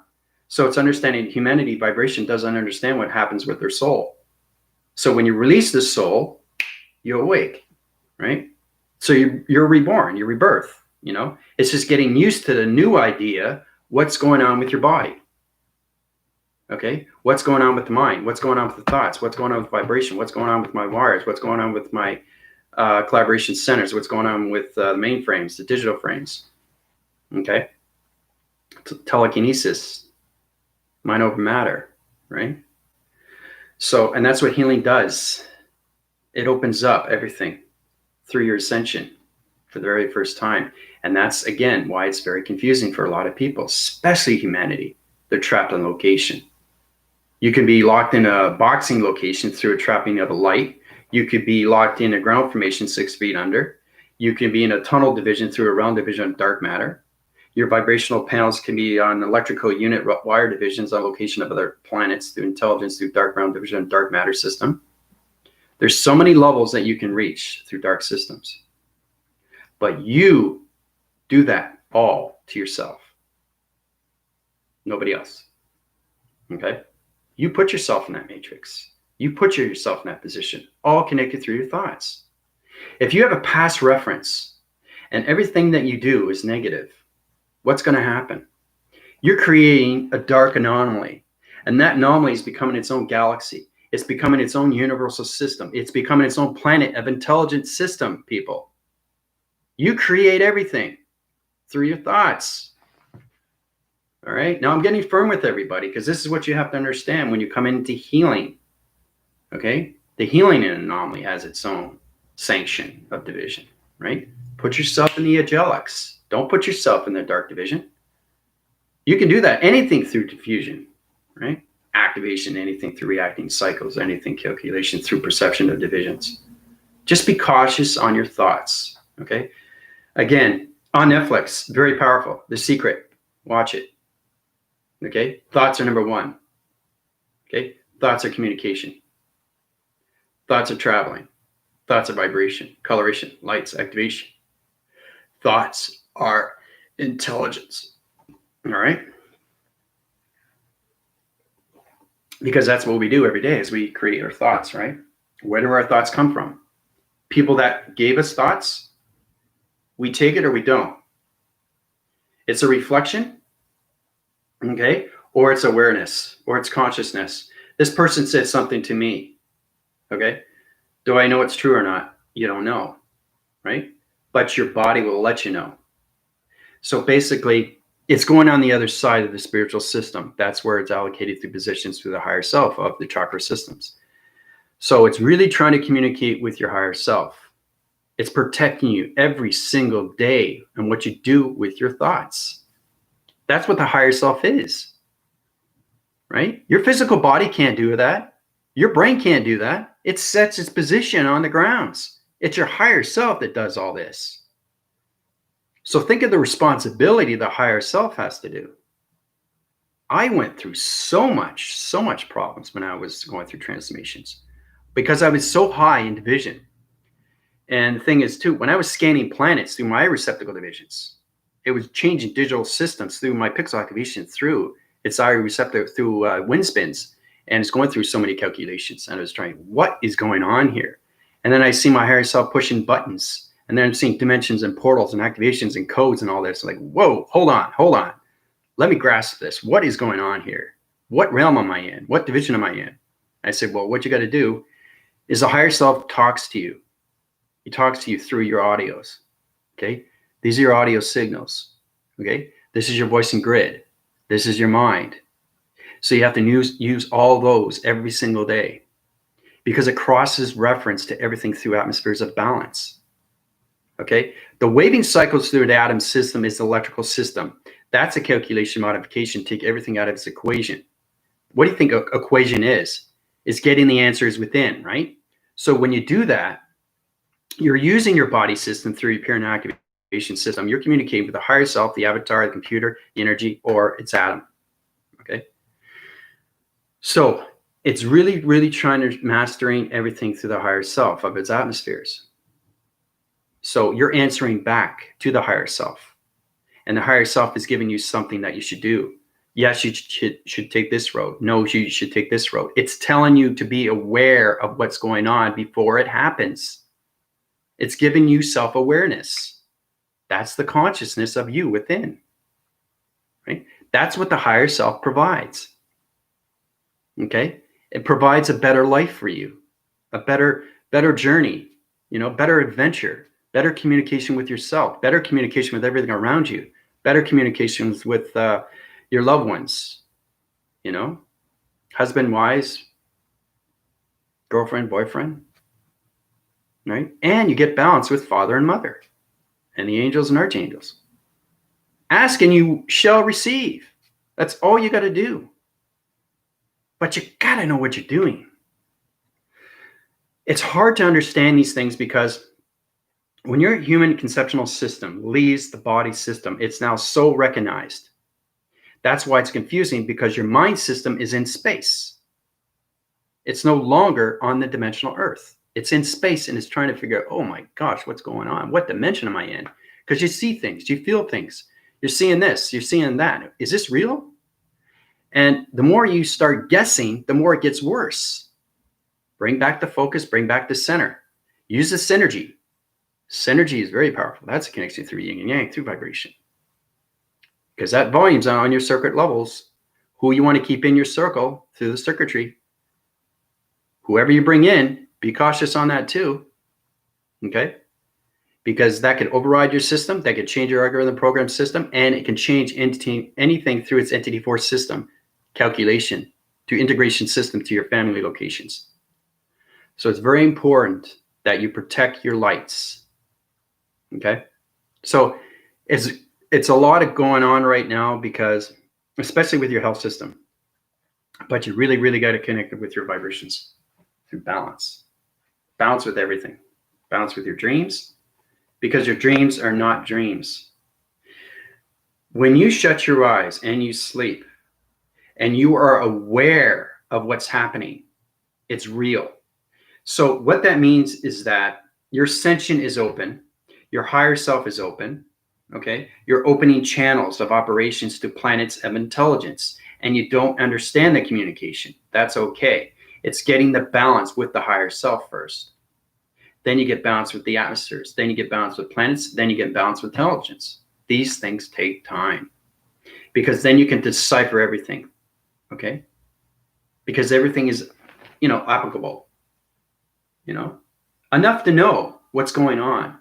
So it's understanding humanity vibration doesn't understand what happens with their soul. So when you release the soul, you awake, right? So you're reborn, you rebirth, It's just getting used to the new idea, what's going on with your body. Okay? What's going on with the mind? What's going on with the thoughts? What's going on with vibration? What's going on with my wires? What's going on with my collaboration centers? What's going on with the mainframes, the digital frames? Okay, telekinesis, mind over matter, right? So, and that's what healing does. It opens up everything through your ascension for the very first time. And that's, again, why it's very confusing for a lot of people, especially humanity. They're trapped on location. You can be locked in a boxing location through a trapping of a light. You could be locked in a ground formation 6 feet under. You can be in a tunnel division through a round division of dark matter. Your vibrational panels can be on electrical unit wire divisions on location of other planets through intelligence, through dark ground division and dark matter system. There's so many levels that you can reach through dark systems. But you do that all to yourself. Nobody else. Okay? You put yourself in that matrix. You put yourself in that position, all connected through your thoughts. If you have a past reference and everything that you do is negative, what's going to happen? You're creating a dark anomaly, and that anomaly is becoming its own galaxy. It's becoming its own universal system. It's becoming its own planet of intelligent system, people. You create everything through your thoughts. All right. Now I'm getting firm with everybody, because this is what you have to understand when you come into healing. Okay. The healing in an anomaly has its own sanction of division, right? Put yourself in the angelics. Don't put yourself in the dark division. You can do that. Anything through diffusion, right? Activation, anything through reacting cycles, anything calculation through perception of divisions. Just be cautious on your thoughts, okay? Again, on Netflix, very powerful. The Secret. Watch it. Okay? Thoughts are number one. Okay? Thoughts are communication. Thoughts are traveling. Thoughts are vibration, coloration, lights, activation. Thoughts are intelligence. All right? Because that's what we do every day is we create our thoughts, right? Where do our thoughts come from? People that gave us thoughts, we take it or we don't. It's a reflection, okay? Or it's awareness, or it's consciousness. This person said something to me, okay? Do I know it's true or not? You don't know, right? But your body will let you know. So basically, it's going on the other side of the spiritual system. That's where it's allocated through positions through the higher self of the chakra systems. So it's really trying to communicate with your higher self. It's protecting you every single day and what you do with your thoughts. That's what the higher self is, right? Your physical body can't do that. Your brain can't do that. It sets its position on the grounds. It's your higher self that does all this. So think of the responsibility the higher self has to do. I went through so much problems when I was going through transformations because I was so high in division. And the thing is, too, when I was scanning planets through my receptacle divisions, it was changing digital systems through my pixel activation through its IR receptor through wind spins. And it's going through so many calculations. And I was trying, what is going on here? And then I see my higher self pushing buttons. And then I'm seeing dimensions and portals and activations and codes and all this. Like, whoa, hold on. Let me grasp this. What is going on here? What realm am I in? What division am I in? I said, well, what you got to do is the higher self talks to you. He talks to you through your audios. Okay. These are your audio signals. Okay. This is your voice and grid. This is your mind. So you have to use all those every single day because it crosses reference to everything through atmospheres of balance. Okay. The waving cycles through the atom system is the electrical system. That's a calculation modification. Take everything out of its equation. What do you think an equation is? It's getting the answers within, right? So when you do that, you're using your body system through your pure activation system. You're communicating with the higher self, the avatar, the computer, the energy, or its atom. Okay. So it's really trying to mastering everything through the higher self of its atmospheres. So you're answering back to the higher self. And the higher self is giving you something that you should do. Yes, you should take this road. No, you should take this road. It's telling you to be aware of what's going on before it happens. It's giving you self-awareness. That's the consciousness of you within. Right? That's what the higher self provides. Okay? It provides a better life for you, a better journey, better adventure, better communication with yourself, better communication with everything around you, better communications with your loved ones, husband, wives, girlfriend, boyfriend, right? And you get balance with father and mother and the angels and archangels. Ask and you shall receive. That's all you got to do. But you got to know what you're doing. It's hard to understand these things because when your human conceptual system leaves the body system, it's now so recognized. That's why it's confusing because your mind system is in space. It's no longer on the dimensional earth. It's in space and it's trying to figure out, oh my gosh, what's going on? What dimension am I in? Because you see things, you feel things. You're seeing this, you're seeing that. Is this real? And the more you start guessing, the more it gets worse. Bring back the focus, bring back the center. Use the synergy. Synergy is very powerful. That's a connection through yin and yang, through vibration. Because that volume's on your circuit levels. Who you want to keep in your circle through the circuitry. Whoever you bring in, be cautious on that too. Okay? Because that could override your system, that could change your algorithm program system, and it can change anything through its entity force system, calculation, to integration system to your family locations. So it's very important that you protect your lights. Okay? So it's a lot of going on right now because, especially with your health system, but you really got to connect it with your vibrations through balance. Balance with everything. Balance with your dreams, because your dreams are not dreams. When you shut your eyes and you sleep and you are aware of what's happening, it's real. So what that means is that your ascension is open, your higher self is open, Okay, you're opening channels of operations to planets of intelligence, and you don't understand the communication. That's okay. It's getting the balance with the higher self first. Then you get balance with the atmospheres. Then you get balance with planets. Then you get balance with intelligence. These things take time, because then you can decipher everything. Okay, because everything is, applicable. Enough to know what's going on.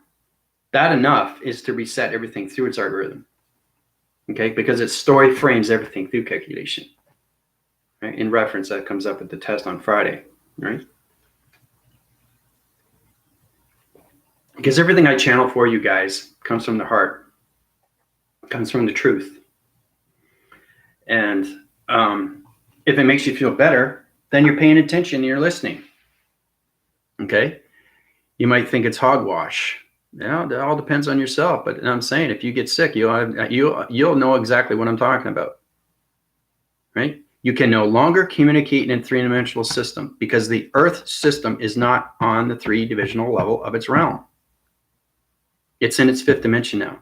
That enough is to reset everything through its algorithm. Okay, because its story frames everything through calculation. Right? In reference, that comes up at the test on Friday, right? Because everything I channel for you guys comes from the heart, comes from the truth. And if it makes you feel better, then you're paying attention and you're listening. Okay? You might think it's hogwash. It all depends on yourself. But I'm saying, if you get sick, you'll know exactly what I'm talking about. Right? You can no longer communicate in a three-dimensional system, because the Earth system is not on the three-dimensional level of its realm. It's in its fifth dimension now.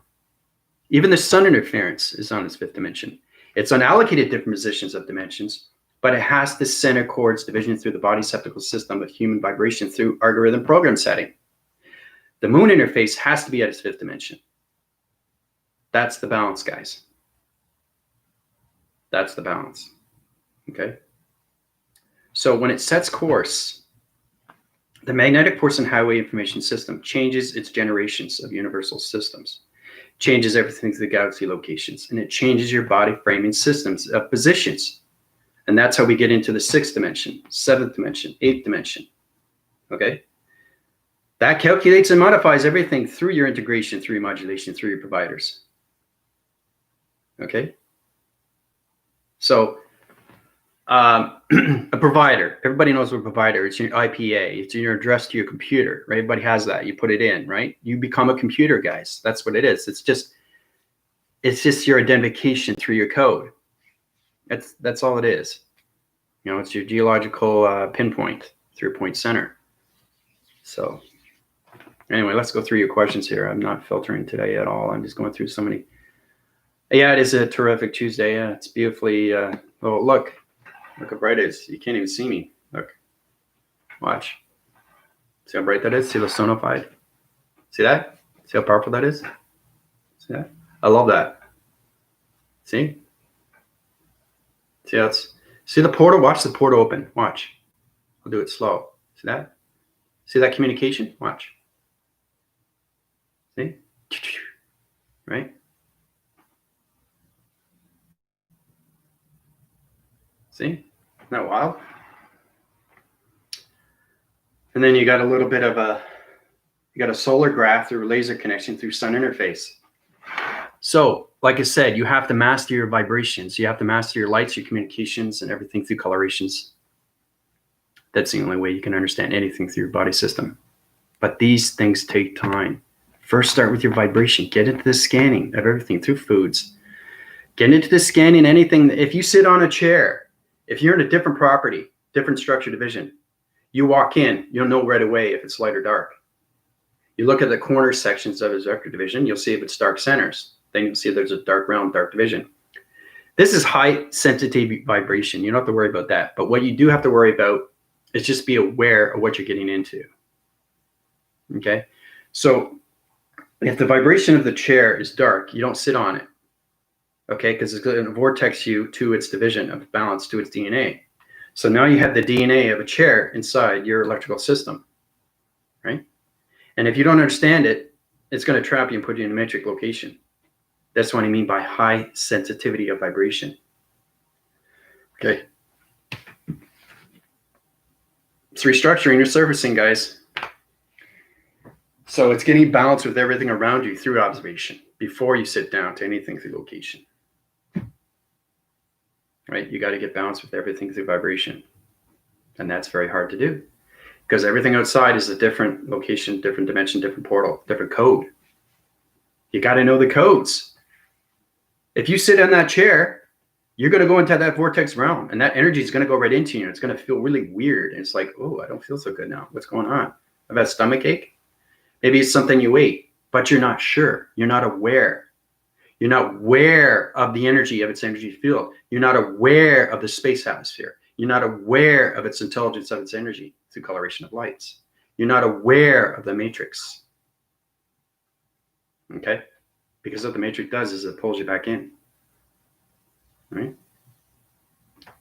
Even the sun interference is on its fifth dimension. It's unallocated different positions of dimensions, but it has to center chords division through the body septical system of human vibration through algorithm program setting. The moon interface has to be at its fifth dimension. That's the balance, guys. That's the balance. Okay? So when it sets course, the magnetic force and highway information system changes its generations of universal systems, changes everything to the galaxy locations, and it changes your body framing systems of positions. And that's how we get into the sixth dimension, seventh dimension, eighth dimension. Okay? That calculates and modifies everything through your integration, through your modulation, through your providers. Okay? So, a provider, everybody knows what a provider is. It's your IPA, it's your address to your computer, right? Everybody has that. You put it in, right? You become a computer, guys. That's what it is. It's just your identification through your code. That's all it is. It's your geological pinpoint through point center. So anyway, let's go through your questions here. I'm not filtering today at all. I'm just going through so many. Yeah, it is a terrific Tuesday. Yeah, it's beautifully. Oh, look how bright it is. You can't even see me. Look, watch. See how bright that is? See the sonified? See that? See how powerful that is? See that? I love that. See? See the portal? Watch the portal open. Watch. I'll do it slow. See that? See that communication? Watch. See? Right? See? Isn't that wild? And then you got a little bit of you got a solar graph through a laser connection through sun interface. So, like I said, you have to master your vibrations. You have to master your lights, your communications, and everything through colorations. That's the only way you can understand anything through your body system. But these things take time. First, start with your vibration. Get into the scanning of everything through foods. Get into the scanning anything. If you sit on a chair, if you're in a different property, different structure division, you walk in, you'll know right away if it's light or dark. You look at the corner sections of his vector division, you'll see if it's dark centers. Then you'll see there's a dark realm, dark division. This is high sensitivity vibration. You don't have to worry about that. But what you do have to worry about is just be aware of what you're getting into. Okay? So if the vibration of the chair is dark, you don't sit on it. Okay? Because it's going to vortex you to its division of balance, to its DNA. So now you have the DNA of a chair inside your electrical system. Right? And if you don't understand it, it's going to trap you and put you in a matrix location. That's what I mean by high sensitivity of vibration. Okay. It's restructuring or surfacing, guys. So it's getting balanced with everything around you through observation before you sit down to anything through location. Right? You got to get balanced with everything through vibration. And that's very hard to do because everything outside is a different location, different dimension, different portal, different code. You got to know the codes. If you sit in that chair, you're going to go into that vortex realm and that energy is going to go right into you. And it's going to feel really weird. And it's like, oh, I don't feel so good now. What's going on? I've had a stomach ache. Maybe it's something you ate, but you're not sure. You're not aware. You're not aware of the energy of its energy field. You're not aware of the space atmosphere. You're not aware of its intelligence of its energy through coloration of lights. You're not aware of the matrix. Okay? Because what the matrix does is it pulls you back in. Right?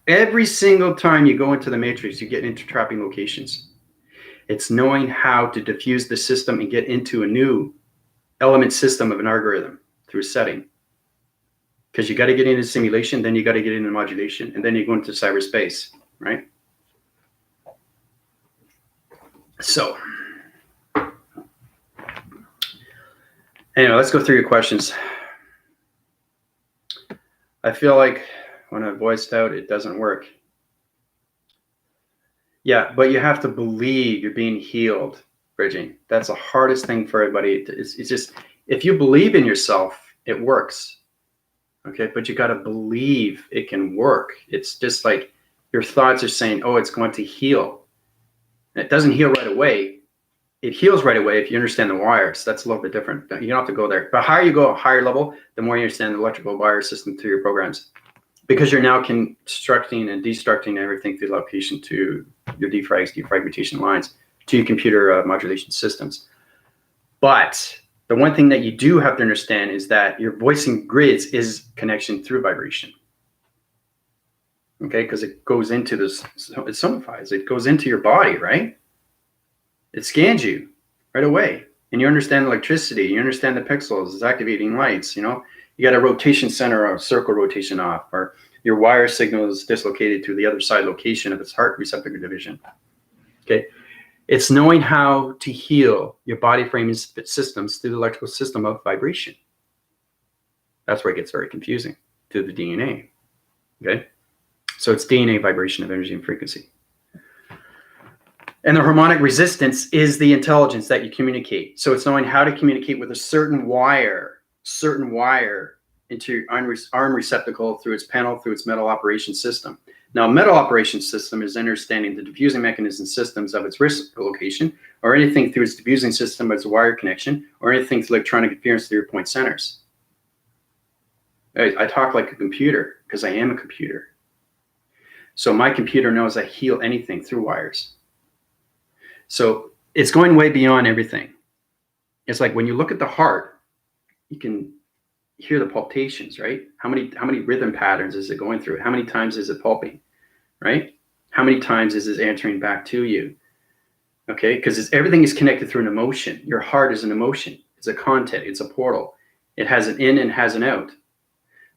Every single time you go into the matrix, you get into trapping locations. It's knowing how to diffuse the system and get into a new element system of an algorithm through a setting. Because you got to get into simulation, then you got to get into modulation, and then you go into cyberspace, right? So, anyway, let's go through your questions. I feel like when I voiced out, it doesn't work. Yeah, but you have to believe you're being healed, Bridging. That's the hardest thing for everybody. It's just, if you believe in yourself, it works. Okay, but you got to believe it can work. It's just like your thoughts are saying, oh, it's going to heal. And it doesn't heal right away. It heals right away if you understand the wires. That's a little bit different. You don't have to go there. But higher you go, higher level, the more you understand the electrical wire system through your programs. Because you're now constructing and destructing everything through location to your defragmentation lines, to your computer modulation systems. But the one thing that you do have to understand is that your voicing grids is connection through vibration. Okay, because it goes into this, it sonifies, it goes into your body, right? It scans you right away. And you understand electricity, you understand the pixels, it's activating lights, you know? You got a rotation center or a circle rotation off, or your wire signal is dislocated to the other side location of its heart receptor division. Okay. It's knowing how to heal your body framing systems through the electrical system of vibration. That's where it gets very confusing through the DNA. Okay. So it's DNA, vibration of energy and frequency. And the harmonic resistance is the intelligence that you communicate. So it's knowing how to communicate with a certain wire into your arm receptacle through its panel, through its metal operation system. Now, metal operation system is understanding the diffusing mechanism systems of its risk location, or anything through its diffusing system as a wire connection, or anything through electronic interference through your point centers. I talk like a computer because I am a computer. So my computer knows I heal anything through wires. So it's going way beyond everything. It's like when you look at the heart, you can hear the palpitations, right? How many rhythm patterns is it going through? How many times is it pulping, right? How many times is it answering back to you? Okay, because everything is connected through an emotion. Your heart is an emotion. It's a content. It's a portal. It has an in and has an out.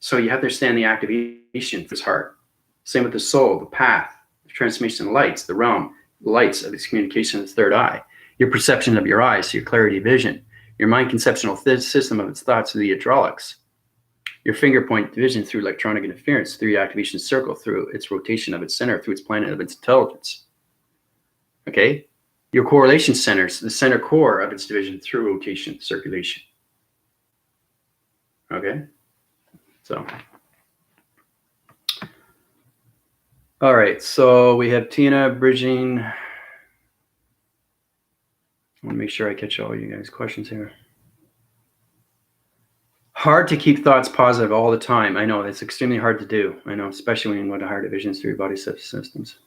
So you have to understand the activation of this heart. Same with the soul, the path, the transmission of lights, the realm, the lights of its communication of the third eye, your perception of your eyes, your clarity of vision, your mind conceptual system of its thoughts through the hydraulics, your finger point division through electronic interference, through your activation circle, through its rotation of its center, through its planet of its intelligence. Okay? Your correlation centers, the center core of its division through rotation, circulation. Okay? So. All right, so we have Tina bridging. I want to make sure I catch all you guys' questions here. Hard to keep thoughts positive all the time. I know it's extremely hard to do. I know, especially when you want higher divisions through your body systems.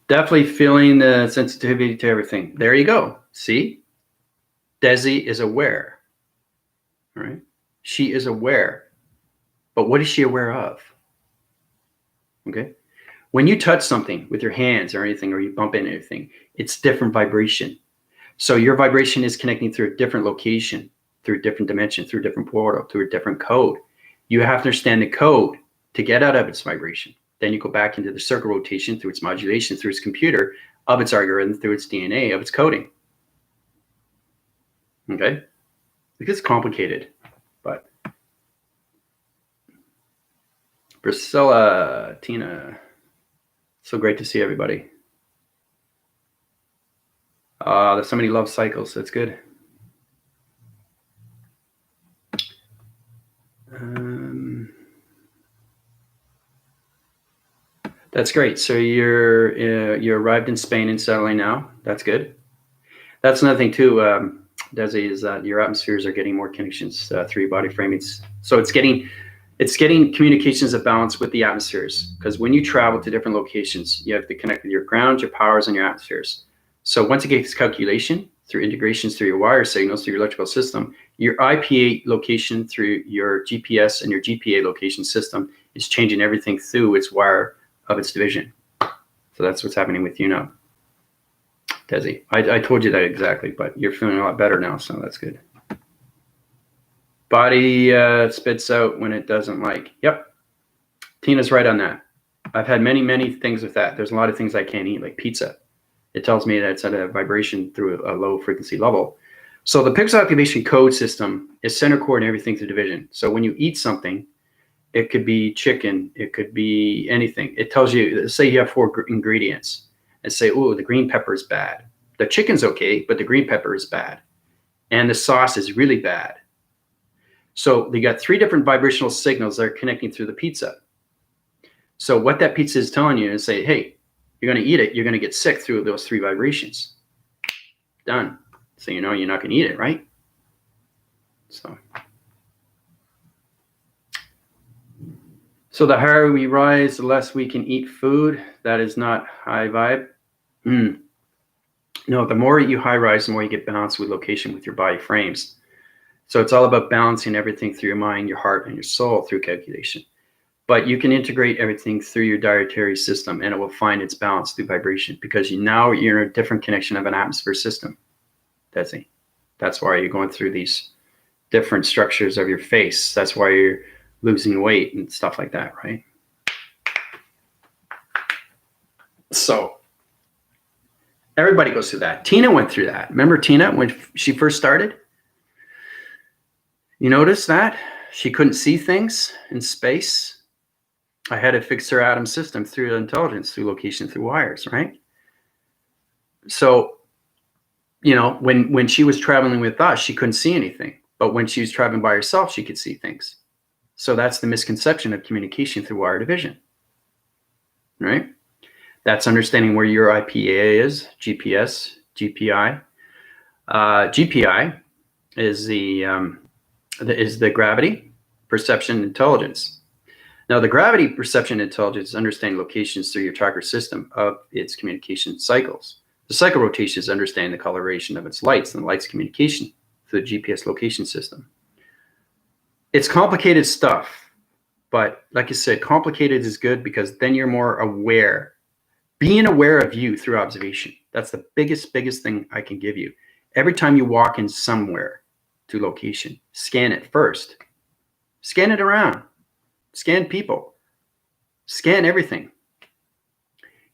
Definitely feeling the sensitivity to everything. There you go. See? Desi is aware. All right? She is aware. But what is she aware of? Okay? When you touch something with your hands or anything, or you bump into anything, it's different vibration. So your vibration is connecting through a different location, through a different dimension, through a different portal, through a different code. You have to understand the code to get out of its vibration. Then you go back into the circle rotation through its modulation, through its computer, of its algorithm, through its DNA, of its coding. Okay? It gets complicated, but Priscilla, Tina, so great to see everybody. There's somebody loves cycles. That's good. That's great. So you arrived in Spain and settling now. That's good. That's another thing too. Desi, is that your atmospheres are getting more connections through your body framings. So it's getting communications of balance with the atmospheres, because when you travel to different locations, you have to connect with your ground, your powers, and your atmospheres. So once it gets calculation through integrations through your wire signals through your electrical system, your IPA location through your GPS and your GPA location system is changing everything through its wire of its division. So that's what's happening with you now, Desi. I told you that exactly, but you're feeling a lot better now, so that's good. Body spits out when it doesn't like. Yep. Tina's right on that. I've had many things with that. There's a lot of things I can't eat, like pizza. It tells me that it's at a vibration through a low frequency level. So the pixel activation code system is center core and everything through division. So when you eat something, it could be chicken, it could be anything. It tells you, say you have 4 ingredients, and say, oh, the green pepper is bad. The chicken's okay, but the green pepper is bad. And the sauce is really bad. So they got 3 different vibrational signals that are connecting through the pizza. So what that pizza is telling you is say, hey, you're going to eat it, you're going to get sick through those 3 vibrations. Done. So you know you're not going to eat it, right? So the higher we rise, the less we can eat food. That is not high vibe. No, the more you high rise, the more you get balanced with location with your body frames. So it's all about balancing everything through your mind, your heart, and your soul through calculation. But you can integrate everything through your dietary system, and it will find its balance through vibration, because now you're in a different connection of an atmosphere system. That's why you're going through these different structures of your face. That's why you're losing weight and stuff like that, right? So everybody goes through that. Tina went through that. Remember Tina when she first started? You notice that? She couldn't see things in space. I had to fix her atom system through intelligence, through location, through wires, right? So, you know, when she was traveling with us, she couldn't see anything. But when she was traveling by herself, she could see things. So that's the misconception of communication through wire division, right? That's understanding where your IPA is, GPS, GPI. GPI is the gravity, perception, intelligence. Now, the gravity, perception, intelligence is understanding locations through your tracker system of its communication cycles. The cycle rotation is understanding the coloration of its lights and the lights communication through the GPS location system. It's complicated stuff, but like I said, complicated is good because then you're more aware. Being aware of you through observation. That's the biggest thing I can give you. Every time you walk in somewhere to location, scan it first. Scan it around. Scan people. Scan everything.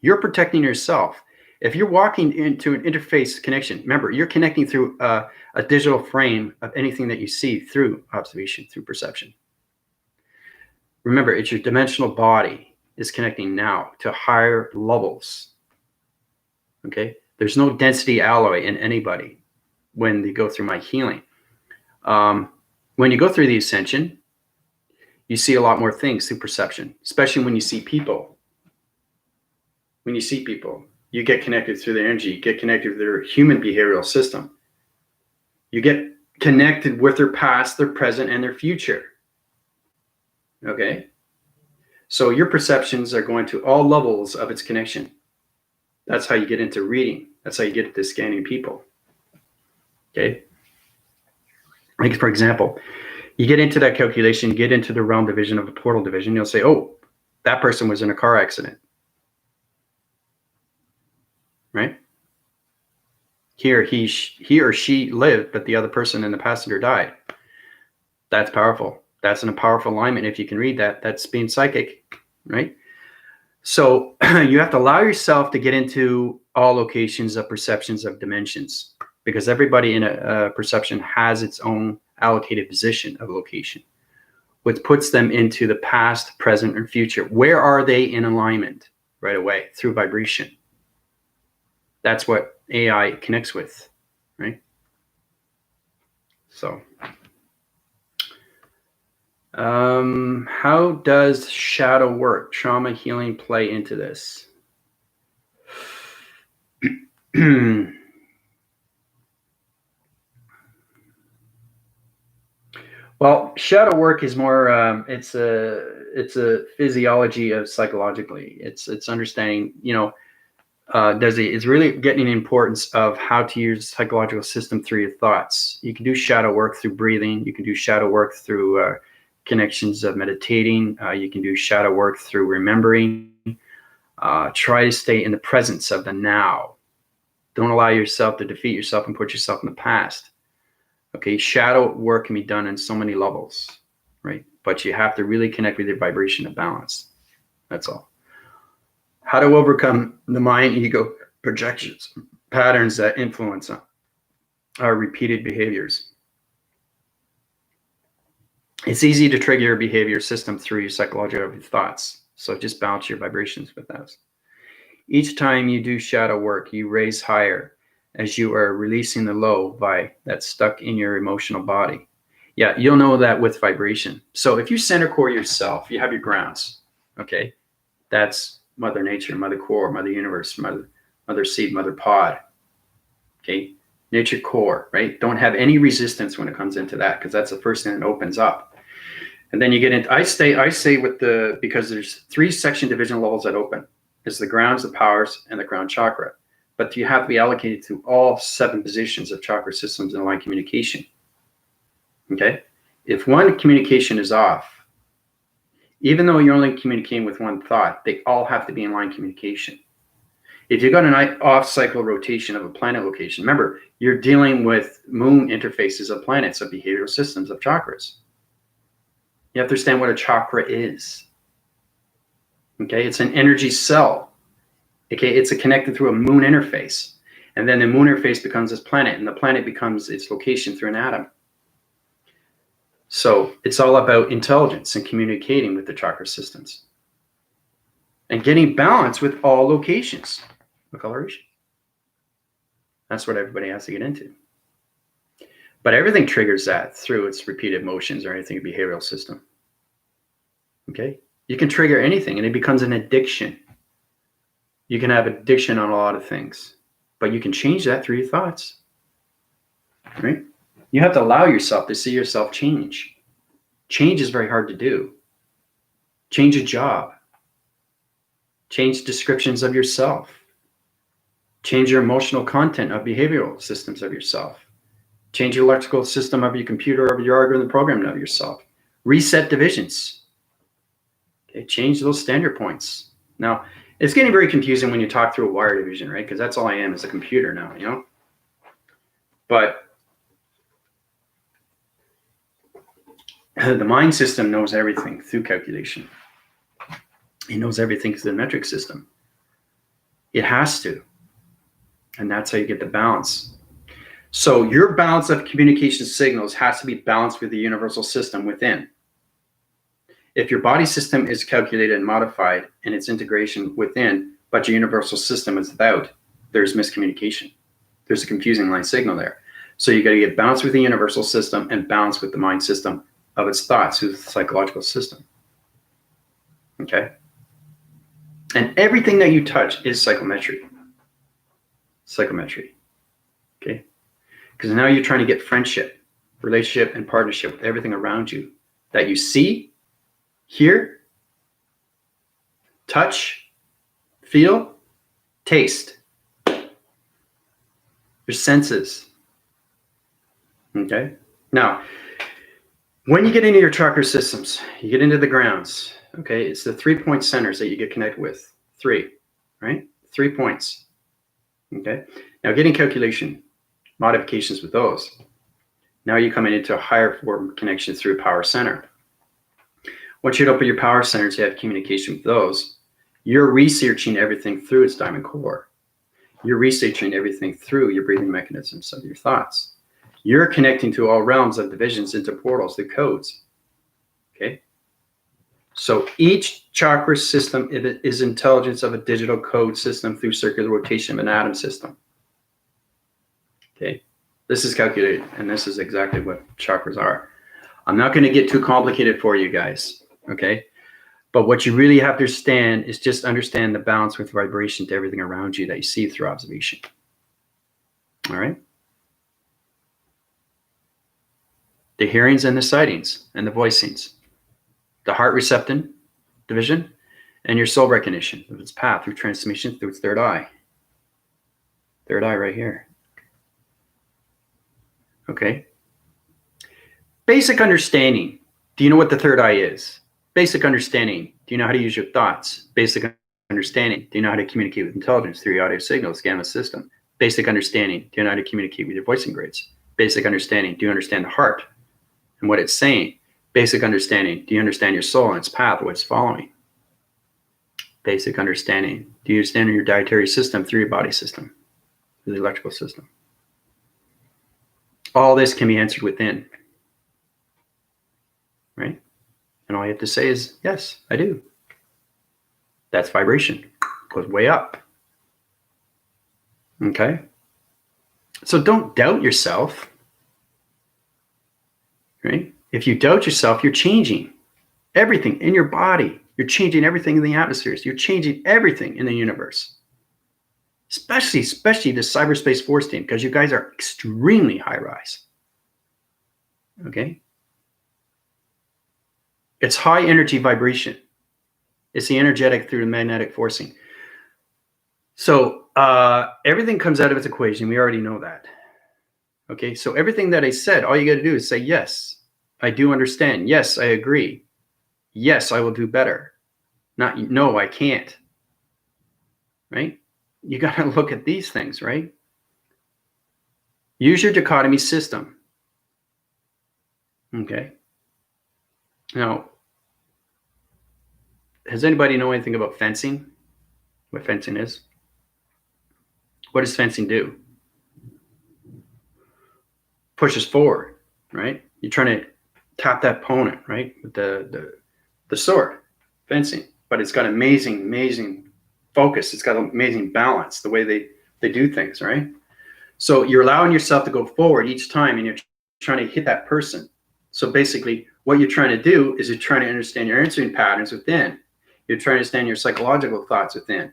You're protecting yourself. If you're walking into an interface connection, remember, you're connecting through a digital frame of anything that you see through observation, through perception. Remember, it's your dimensional body is connecting now to higher levels. Okay? There's no density alloy in anybody when they go through my healing. When you go through the ascension, you see a lot more things through perception, especially when you see people. When you see people, you get connected through their energy, you get connected with their human behavioral system. You get connected with their past, their present, and their future. Okay? So your perceptions are going to all levels of its connection. That's how you get into reading. That's how you get into scanning people. Okay? Like, for example, you get into that calculation, you get into the realm division of a portal division, you'll say, oh, that person was in a car accident. Right? Here, he or she lived, but the other person and the passenger died. That's powerful. That's in a powerful alignment. If you can read that, that's being psychic, right? So you have to allow yourself to get into all locations of perceptions of dimensions, because everybody in a perception has its own allocated position of location, which puts them into the past, present, and future. Where are they in alignment right away through vibration? That's what AI connects with, right? So how does shadow work, trauma healing play into this? Well, shadow work is more. It's a physiology of psychologically. It's understanding. It's really getting the importance of how to use the psychological system through your thoughts. You can do shadow work through breathing. You can do shadow work through connections of meditating. You can do shadow work through remembering. Try to stay in the presence of the now. Don't allow yourself to defeat yourself and put yourself in the past. Okay, shadow work can be done on so many levels, right? But you have to really connect with your vibration of balance. That's all. How to overcome the mind ego projections, patterns that influence our repeated behaviors. It's easy to trigger your behavior system through your psychological thoughts. So just balance your vibrations with those. Each time you do shadow work, you raise higher as you are releasing the low that's stuck in your emotional body. Yeah, you'll know that with vibration. So if you center core yourself, you have your grounds, okay? That's Mother Nature, Mother Core, Mother Universe, Mother Seed, Mother Pod, okay? Nature Core, right? Don't have any resistance when it comes into that, because that's the first thing that opens up. And then you get into, I say because there's 3 section division levels that open. It's the grounds, the powers, and the crown chakra. But you have to be allocated to all 7 positions of chakra systems in line communication. Okay? If one communication is off, even though you're only communicating with one thought, they all have to be in line communication. If you've got an off cycle rotation of a planet location, remember, you're dealing with moon interfaces of planets, of behavioral systems, of chakras. You have to understand what a chakra is. Okay? It's an energy cell. Okay, it's connected through a moon interface. And then the moon interface becomes this planet, and the planet becomes its location through an atom. So it's all about intelligence and communicating with the chakra systems. And getting balance with all locations. The coloration. That's what everybody has to get into. But everything triggers that through its repeated motions or anything, behavioral system. Okay? You can trigger anything, and it becomes an addiction. You can have addiction on a lot of things, but you can change that through your thoughts, right? You have to allow yourself to see yourself change. Change is very hard to do. Change a job. Change descriptions of yourself. Change your emotional content of behavioral systems of yourself. Change your electrical system of your computer, of your algorithm programming of yourself. Reset divisions. Okay, change those standard points. Now, it's getting very confusing when you talk through a wire division, right? Because that's all I am is a computer now, you know? But the mind system knows everything through calculation. It knows everything through the metric system. It has to. And that's how you get the balance. So your balance of communication signals has to be balanced with the universal system within. If your body system is calculated and modified in its integration within, but your universal system is without, there's miscommunication. There's a confusing line signal there. So you got to get balance with the universal system and balance with the mind system of its thoughts through the psychological system. Okay? And everything that you touch is psychometry. Psychometry. Okay? Because now you're trying to get friendship, relationship, and partnership with everything around you that you see, hear, touch, feel, taste. Your senses. Okay? Now, when you get into your chakra systems, you get into the grounds. Okay? It's the 3-point centers that you get connected with. 3, right? 3 points. Okay? Now, getting calculation, modifications with those. Now you're coming into a higher form connection through a power center. Once you open your power centers, you have communication with those. You're researching everything through its diamond core. You're researching everything through your breathing mechanisms of your thoughts. You're connecting to all realms of divisions into portals, the codes. Okay? So each chakra system is intelligence of a digital code system through circular rotation of an atom system. Okay? This is calculated, and this is exactly what chakras are. I'm not going to get too complicated for you guys. Okay. But what you really have to understand is just understand the balance with vibration to everything around you that you see through observation. All right. the hearings and the sightings and the voicings, the heart reception division, and your soul recognition of its path through transmission through its third eye. Third eye right here. Okay. Basic understanding. Do you know what the third eye is? Basic understanding. Do you know how to use your thoughts? Basic understanding. Do you know how to communicate with intelligence through your audio signals, gamma system? Basic understanding. Do you know how to communicate with your voicing grids? Basic understanding. Do you understand the heart and what it's saying? Basic understanding. Do you understand your soul and its path, what it's following? Basic understanding. Do you understand your dietary system through your body system, through the electrical system? All this can be answered within, right? And all you have to say is, yes, I do. That's vibration. Goes way up. Okay? So don't doubt yourself, right? If you doubt yourself, you're changing everything in your body. You're changing everything in the atmospheres. You're changing everything in the universe. Especially the cyberspace force team, because you guys are extremely high rise. Okay? It's high energy vibration. It's the energetic through the magnetic forcing. So everything comes out of its equation. We already know that. Okay, so everything that I said, all you got to do is say, yes, I do understand. Yes, I agree. Yes, I will do better. Not, no, I can't. Right? You got to look at these things, right? Use your dichotomy system. Okay. Now, does anybody know anything about fencing? What fencing is? What does fencing do? Pushes forward, right? You're trying to tap that opponent, right? With the sword, fencing. But it's got amazing focus. It's got amazing balance, the way they do things, right? So you're allowing yourself to go forward each time, and you're trying to hit that person. So basically, what you're trying to do is you're trying to understand your answering patterns within. You're trying to understand your psychological thoughts within.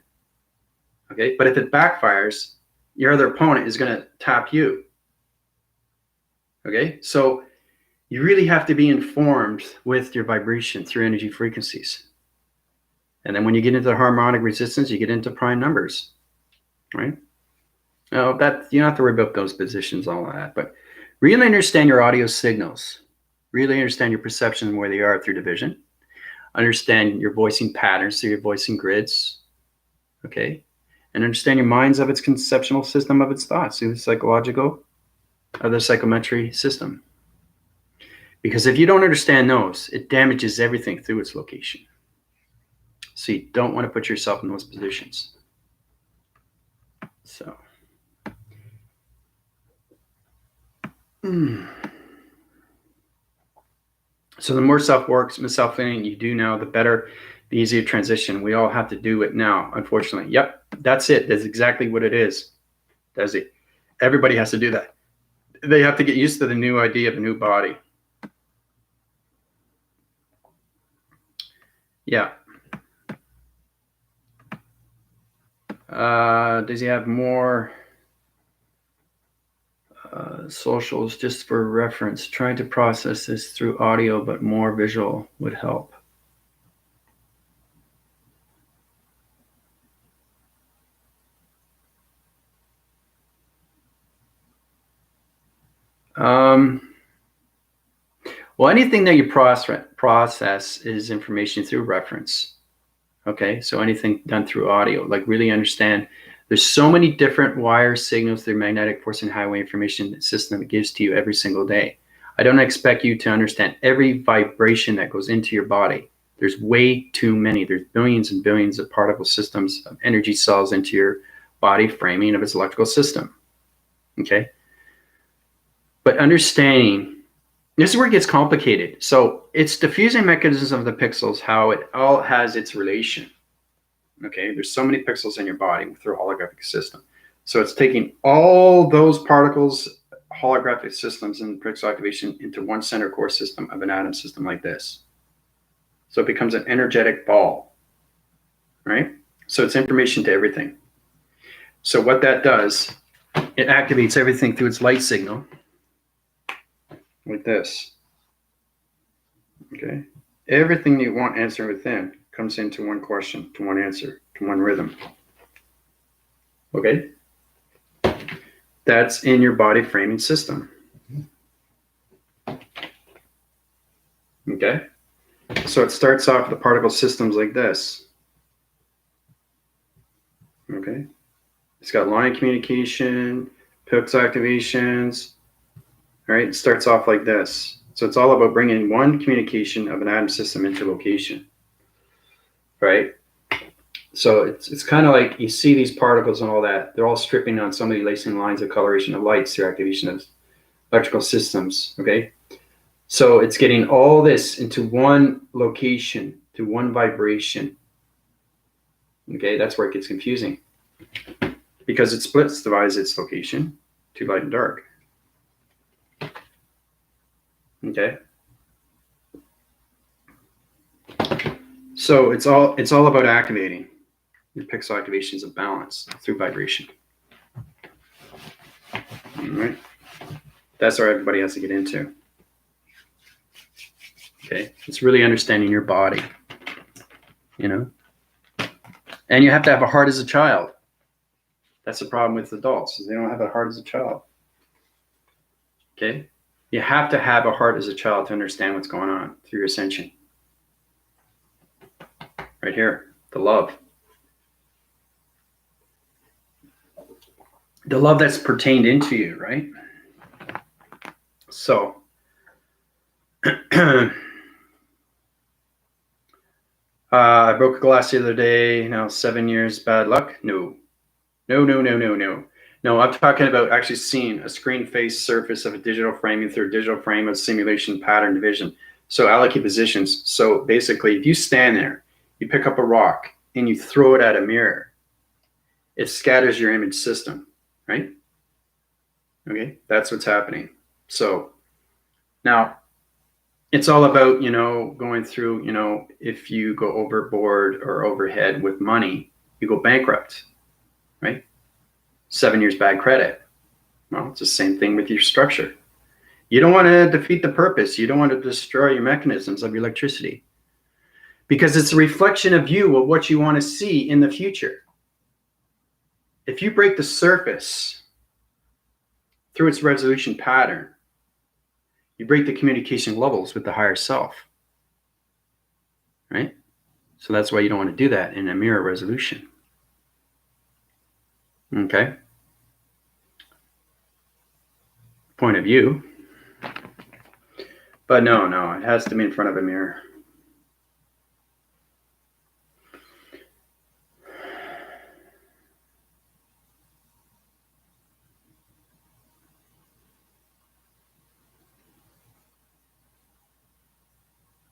Okay, but if it backfires, your other opponent is going to tap you. Okay, so you really have to be informed with your vibration through energy frequencies. And then when you get into the harmonic resistance, you get into prime numbers, right? Now that you don't have to worry about those positions, all of that, but really understand your audio signals. Really understand your perception and where they are through division. Understand your voicing patterns through your voicing grids, okay? And understand your minds of its conceptual system of its thoughts through the psychological of the psychometry system. Because if you don't understand those, it damages everything through its location. So you don't want to put yourself in those positions. So. So the more self-work, self-learning you do now, the better, the easier transition. We all have to do it now, unfortunately. Yep, that's it. That's exactly what it is. That's it. Everybody has to do that. They have to get used to the new idea of a new body. Yeah. Does he have more socials just for reference? Trying to process this through audio, but more visual would help. Well, anything that you process is information through reference. Okay, so anything done through audio, like really understand there's so many different wire signals through magnetic force and highway information system it gives to you every single day. I don't expect you to understand every vibration that goes into your body. There's way too many. There's billions and billions of particle systems of energy cells into your body framing of its electrical system. Okay, but understanding, this is where it gets complicated. So it's diffusing mechanisms of the pixels, how it all has its relation. Okay, there's so many pixels in your body through a holographic system. So it's taking all those particles, holographic systems and pixel activation into one center core system of an atom system like this. So it becomes an energetic ball, right? So it's information to everything. So what that does, it activates everything through its light signal, like this. Okay. Everything you want answering within comes into one question, to one answer, to one rhythm. Okay. That's in your body framing system. Okay. So it starts off the particle systems like this. Okay. It's got line communication, PIX activations. All right. It starts off like this. So it's all about bringing one communication of an atom system into location. Right. So it's kind of like you see these particles and all that. They're all stripping on some of the lacing lines of coloration of lights through activation of electrical systems. Okay. So it's getting all this into one location, to one vibration. Okay, that's where it gets confusing. Because it splits, divides its location to light and dark. Okay. So it's all about activating the pixel activations of balance through vibration. All right. That's where everybody has to get into. Okay. It's really understanding your body, you know. And you have to have a heart as a child. That's the problem with adults, is they don't have a heart as a child. Okay. You have to have a heart as a child to understand what's going on through your ascension. Right here, the love. The love that's pertained into you, right? So, I broke a glass the other day. Now 7 years bad luck. No. No, I'm talking about actually seeing a screen face surface of a digital framing through a digital frame of simulation pattern division. So allocate positions. So basically, if you stand there, you pick up a rock and you throw it at a mirror, it scatters your image system, right? Okay, that's what's happening. So now it's all about, going through, if you go overboard or overhead with money, you go bankrupt, right? 7 years bad credit. Well, it's the same thing with your structure. You don't want to defeat the purpose. You don't want to destroy your mechanisms of your electricity, because it's a reflection of you, of what you want to see in the future. If you break the surface through its resolution pattern, you break the communication levels with the higher self, right? So that's why you don't want to do that in a mirror resolution. Okay. Point of view. But no, it has to be in front of a mirror.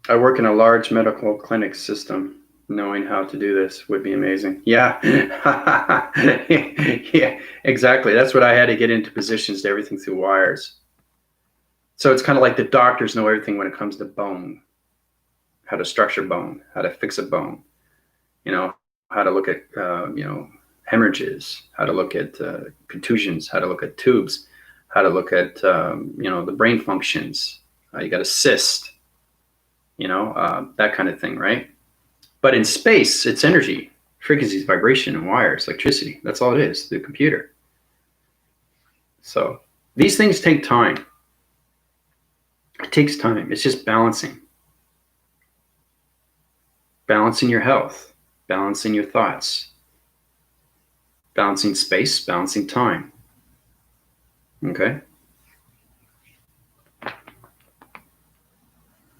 I work in a large medical clinic system. Knowing how to do this would be amazing. Yeah. Yeah, exactly. That's what I had to get into positions to everything through wires. So it's kind of like the doctors know everything when it comes to bone, how to structure bone, how to fix a bone, how to look at, hemorrhages, how to look at contusions, how to look at tubes, how to look at, the brain functions. You got a cyst, that kind of thing, right? But in space, it's energy, frequencies, vibration, and wires, electricity. That's all it is, the computer. So these things take time. It takes time. It's just balancing. Balancing your health, balancing your thoughts, balancing space, balancing time. Okay?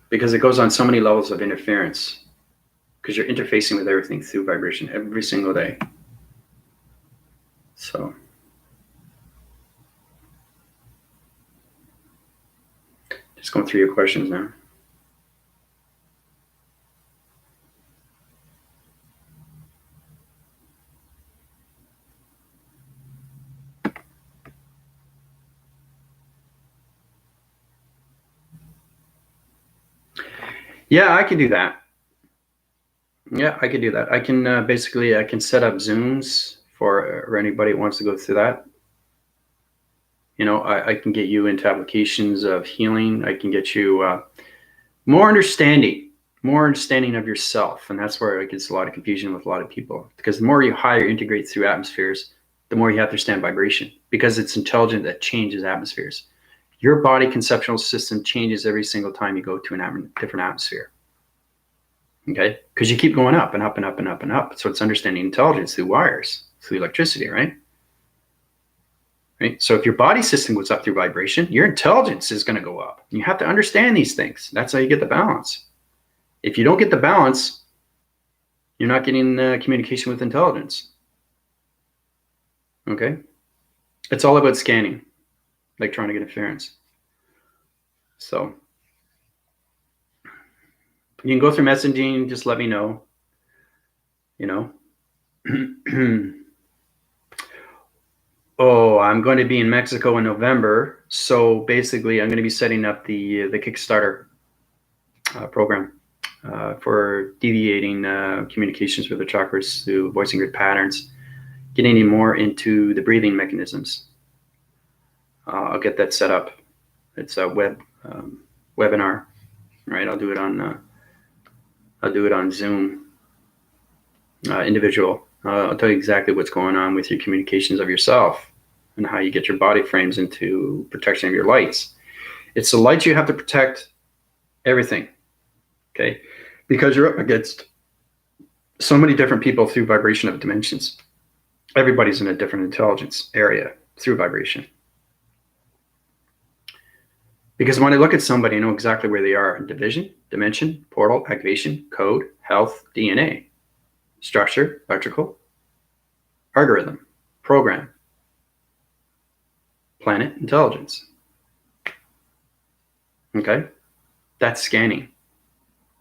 Because it goes on so many levels of interference. Because you're interfacing with everything through vibration every single day. So just going through your questions now. Yeah, I can do that. Yeah, I can do that. I can basically, I can set up Zooms for anybody who wants to go through that. I can get you into applications of healing. I can get you more understanding of yourself. And that's where it gets a lot of confusion with a lot of people, because the more you higher integrate through atmospheres, the more you have to understand vibration, because it's intelligent that changes atmospheres. Your body conceptual system changes every single time you go to a different atmosphere. Okay, because you keep going up and up and up and up and up. So it's understanding intelligence through wires, through electricity, right? Right. So if your body system goes up through vibration, your intelligence is going to go up. You have to understand these things. That's how you get the balance. If you don't get the balance, you're not getting communication with intelligence. Okay. It's all about scanning, electronic interference. So you can go through messaging, just let me know, you know. Oh, I'm going to be in Mexico in November. So basically, I'm going to be setting up the Kickstarter program for deviating communications with the chakras through voicing grid patterns, getting you more into the breathing mechanisms. I'll get that set up. It's a webinar, right? I'll do it on Zoom, individual. I'll tell you exactly what's going on with your communications of yourself and how you get your body frames into protection of your lights. It's the lights you have to protect everything, okay? Because you're up against so many different people through vibration of dimensions. Everybody's in a different intelligence area through vibration. Because when I look at somebody, I know exactly where they are in division, dimension, portal, activation, code, health, DNA, structure, electrical, algorithm, program, planet, intelligence. Okay? That's scanning.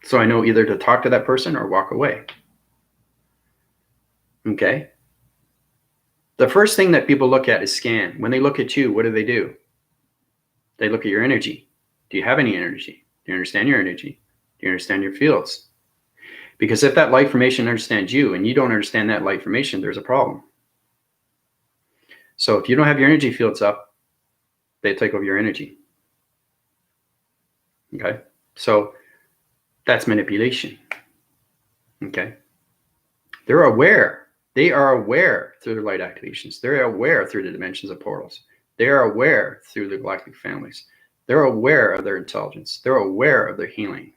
So I know either to talk to that person or walk away. Okay? The first thing that people look at is scan. When they look at you, what do? They look at your energy. Do you have any energy? Do you understand your energy? Do you understand your fields? Because if that light formation understands you and you don't understand that light formation, there's a problem. So if you don't have your energy fields up, they take over your energy. Okay? So that's manipulation. Okay? They're aware. They are aware through their light activations. They're aware through the dimensions of portals. They are aware through the galactic families. They're aware of their intelligence. They're aware of their healing.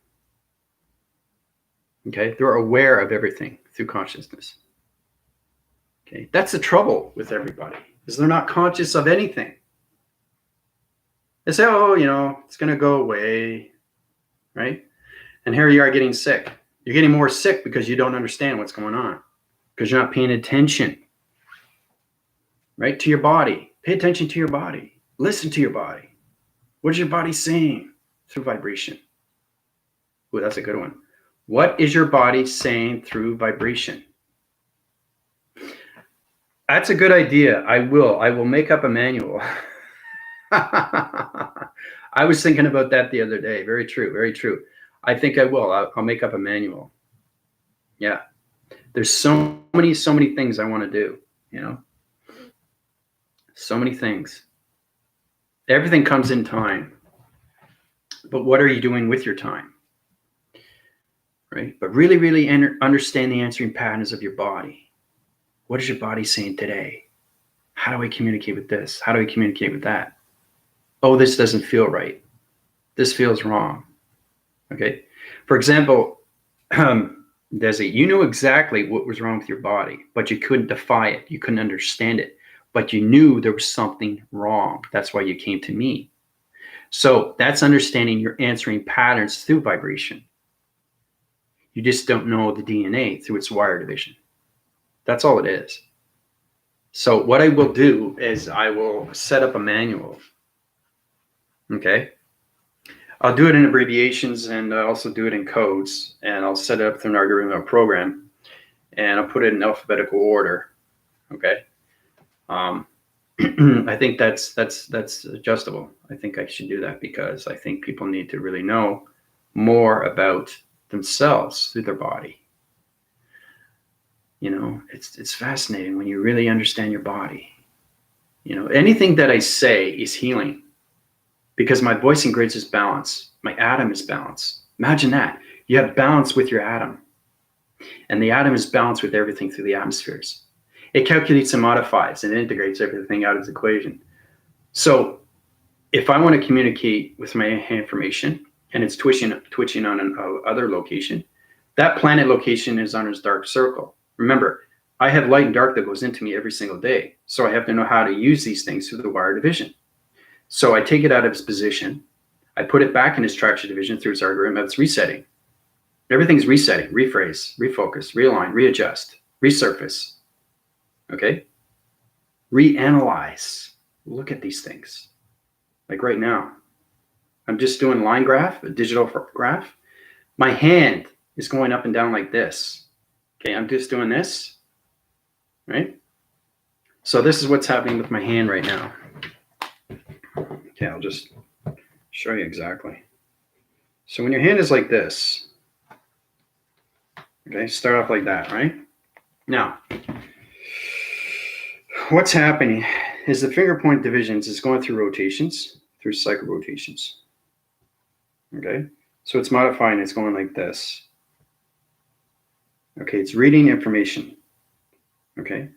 Okay? They're aware of everything through consciousness. Okay? That's the trouble with everybody, is they're not conscious of anything. They say, oh, it's going to go away, right? And here you are getting sick. You're getting more sick because you don't understand what's going on, because you're not paying attention, right, to your body. Pay attention to your body. Listen to your body. What is your body saying through vibration? Ooh, that's a good one. What is your body saying through vibration? That's a good idea. I will make up a manual. I was thinking about that the other day. Very true. Very true. I think I will. I'll make up a manual. Yeah. There's so many things I want to do, so many things. Everything comes in time. But what are you doing with your time? Right? But really understand the answering patterns of your body. What is your body saying today? How do I communicate with this? How do I communicate with that? Oh, this doesn't feel right. This feels wrong. Okay. For example, Desi, you knew exactly what was wrong with your body, but you couldn't defy it. You couldn't understand it, but you knew there was something wrong. That's why you came to me. So that's understanding your answering patterns through vibration. You just don't know the DNA through its wire division. That's all it is. So what I will do is I will set up a manual. Okay. I'll do it in abbreviations and I'll also do it in codes, and I'll set it up through an algorithm program, and I'll put it in alphabetical order. Okay. I think that's adjustable. I think I should do that because I think people need to really know more about themselves through their body. It's fascinating when you really understand your body. Anything that I say is healing, because my voicing grids is balanced. My atom is balanced. Imagine that. You have balance with your atom, and the atom is balanced with everything through the atmospheres. It calculates and modifies and integrates everything out of its equation. So if I want to communicate with my information and it's twitching on another location, that planet location is on its dark circle. Remember, I have light and dark that goes into me every single day. So I have to know how to use these things through the wire division. So I take it out of its position. I put it back in its traction division through its algorithm of its resetting. Everything's resetting, rephrase, refocus, realign, readjust, resurface. Okay? Reanalyze. Look at these things. Like right now, I'm just doing line graph, a digital graph. My hand is going up and down like this. Okay, I'm just doing this, right? So this is what's happening with my hand right now. Okay, I'll just show you exactly. So when your hand is like this, okay, start off like that, right? Now, what's happening is the finger point divisions is going through rotations, through cycle rotations. Okay, so it's modifying, it's going like this. Okay, it's reading information. Okay,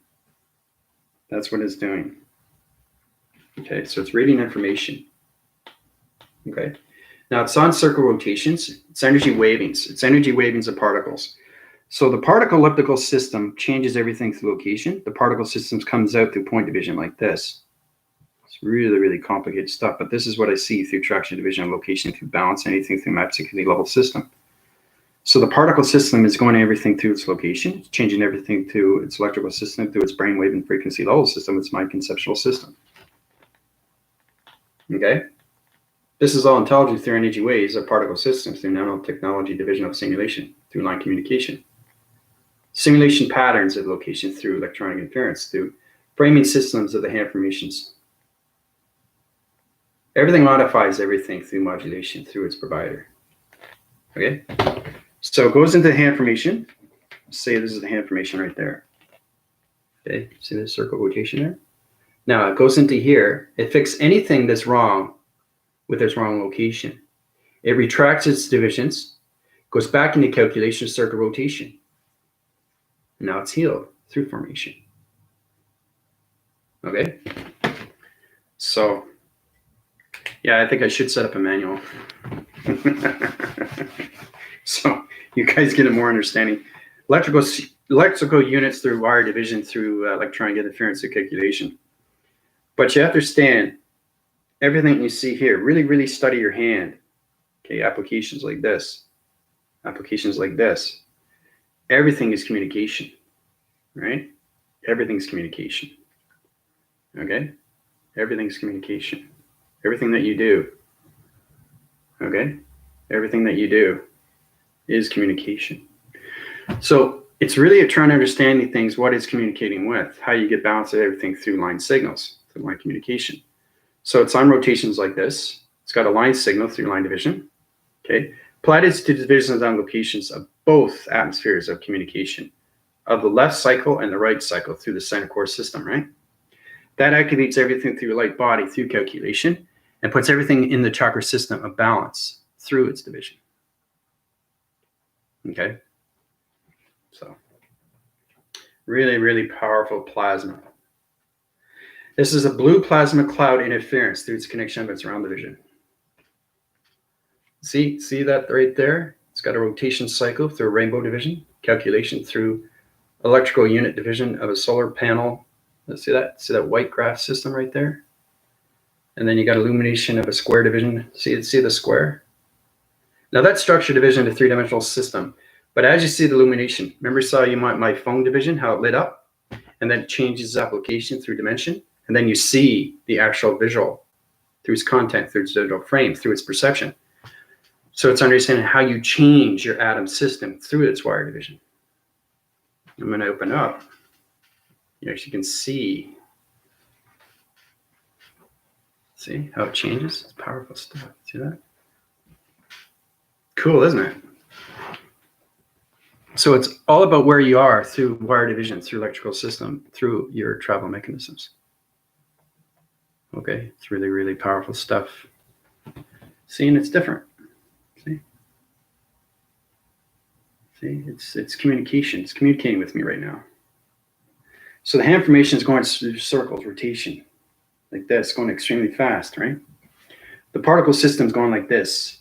that's what it's doing. Okay, so it's reading information. Okay, now it's on circle rotations, it's energy wavings. It's energy wavings of particles. So the particle elliptical system changes everything through location. The particle systems comes out through point division like this. It's really, really complicated stuff, but this is what I see through traction division and location through balance, anything through my psychically level system. So the particle system is going everything through its location. It's changing everything to its electrical system, through its brainwave and frequency level system. It's my conceptual system. Okay? This is all intelligence through energy waves of particle systems through nanotechnology division of simulation through line communication. Simulation patterns of location through electronic interference, through framing systems of the hand formations. Everything modifies everything through modulation through its provider. Okay? So it goes into hand formation. Say this is the hand formation right there. Okay, see the circle rotation there? Now it goes into here. It fixes anything that's wrong with its wrong location. It retracts its divisions, goes back into calculation of circle rotation. Now it's healed through formation. Okay? So, yeah, I think I should set up a manual. So you guys get a more understanding. Electrical units through wire division through electronic interference through calculation. But you understand everything you see here. Really, really study your hand. Okay, applications like this. Applications like this. Everything is communication, right? Everything's communication. Okay? Everything's communication. Everything that you do. Okay? Everything that you do is communication. So it's really trying to understand these things, what it's communicating with, how you get balance of everything through line signals, through line communication. So it's on rotations like this. It's got a line signal through line division. Okay? Applied to divisions on locations of both atmospheres of communication, of the left cycle and the right cycle through the center core system, right? That activates everything through your light body through calculation and puts everything in the chakra system of balance through its division. Okay? So, really, really powerful plasma. This is a blue plasma cloud interference through its connection of its round division. See that right there? It's got a rotation cycle through a rainbow division, calculation through electrical unit division of a solar panel. Let's see that? See that white graph system right there? And then you got illumination of a square division. See the square? Now that's structure division of a three-dimensional system. But as you see the illumination, remember saw you my phone division, how it lit up? And then it changes application through dimension. And then you see the actual visual through its content, through its digital frame, through its perception. So it's understanding how you change your atom system through its wire division. I'm going to open up. You actually can see how it changes? It's powerful stuff. See that? Cool, isn't it? So it's all about where you are through wire division, through electrical system, through your travel mechanisms. Okay, it's really, really powerful stuff. See, and it's different. See? See, it's communication. It's communicating with me right now. So the hand formation is going through circles, rotation, like this, going extremely fast, right? The particle system is going like this.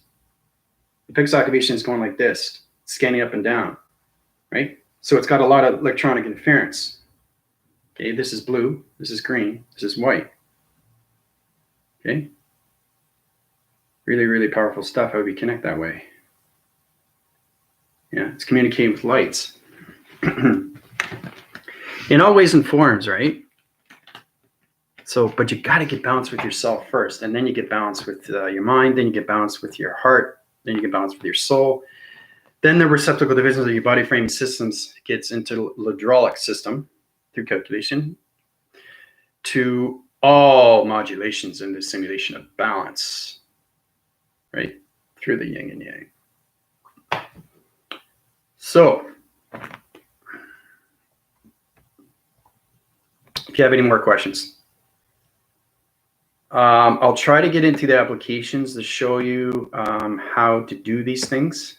The pixel activation is going like this, scanning up and down, right? So it's got a lot of electronic interference. Okay, this is blue, this is green, this is white. Okay, really, really powerful stuff how we connect that way. Yeah, it's communicating with lights. In all ways and forms, right? So, but you got to get balanced with yourself first, and then you get balanced with your mind, then you get balanced with your heart, then you get balanced with your soul. Then the receptacle divisions of your body frame systems gets into the hydraulic system through calculation to all modulations in the simulation of balance, right? Through the yin and yang. So, if you have any more questions, I'll try to get into the applications to show you how to do these things.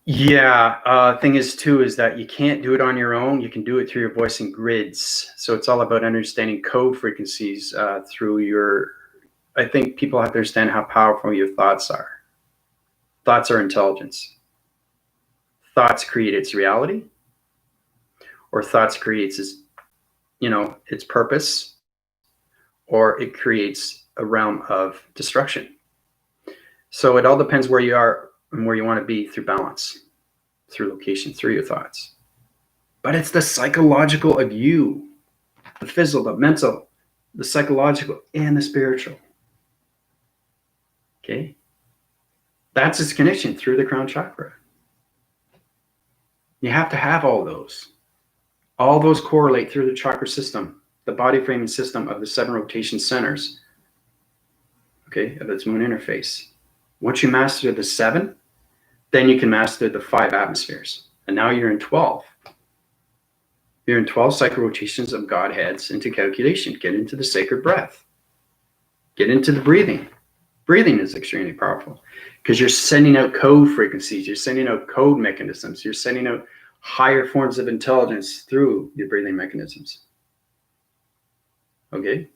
Yeah, thing is too is that you can't do it on your own. You can do it through your voicing grids. So it's all about understanding code frequencies through your. I think people have to understand how powerful your thoughts are. Thoughts are intelligence. Thoughts create its reality, or thoughts creates its, its purpose, or it creates a realm of destruction. So it all depends where you are and where you want to be through balance, through location, through your thoughts. But it's the psychological of you, the physical, the mental, the psychological, and the spiritual. Okay? That's its connection through the crown chakra. You have to have all those. All those correlate through the chakra system, the body framing system of the 7 rotation centers, okay, of its moon interface. Once you master the 7, then you can master the 5 atmospheres. And now you're in 12. You're in 12 cycle rotations of Godheads into calculation. Get into the sacred breath. Get into the breathing. Breathing is extremely powerful because you're sending out code frequencies. You're sending out code mechanisms. You're sending out higher forms of intelligence through your breathing mechanisms. Okay?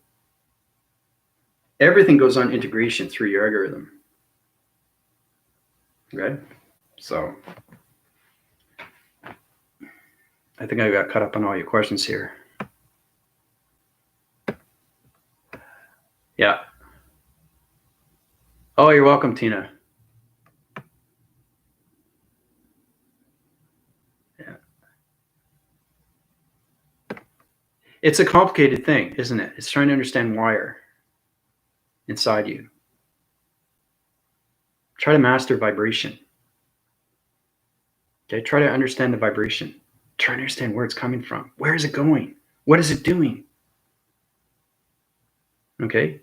Everything goes on integration through your algorithm. Okay? So, I think I got caught up on all your questions here. Yeah. Oh, you're welcome, Tina. Yeah. It's a complicated thing, isn't it? It's trying to understand wire inside you. Try to master vibration. Okay, try to understand the vibration. Try to understand where it's coming from. Where is it going? What is it doing? Okay?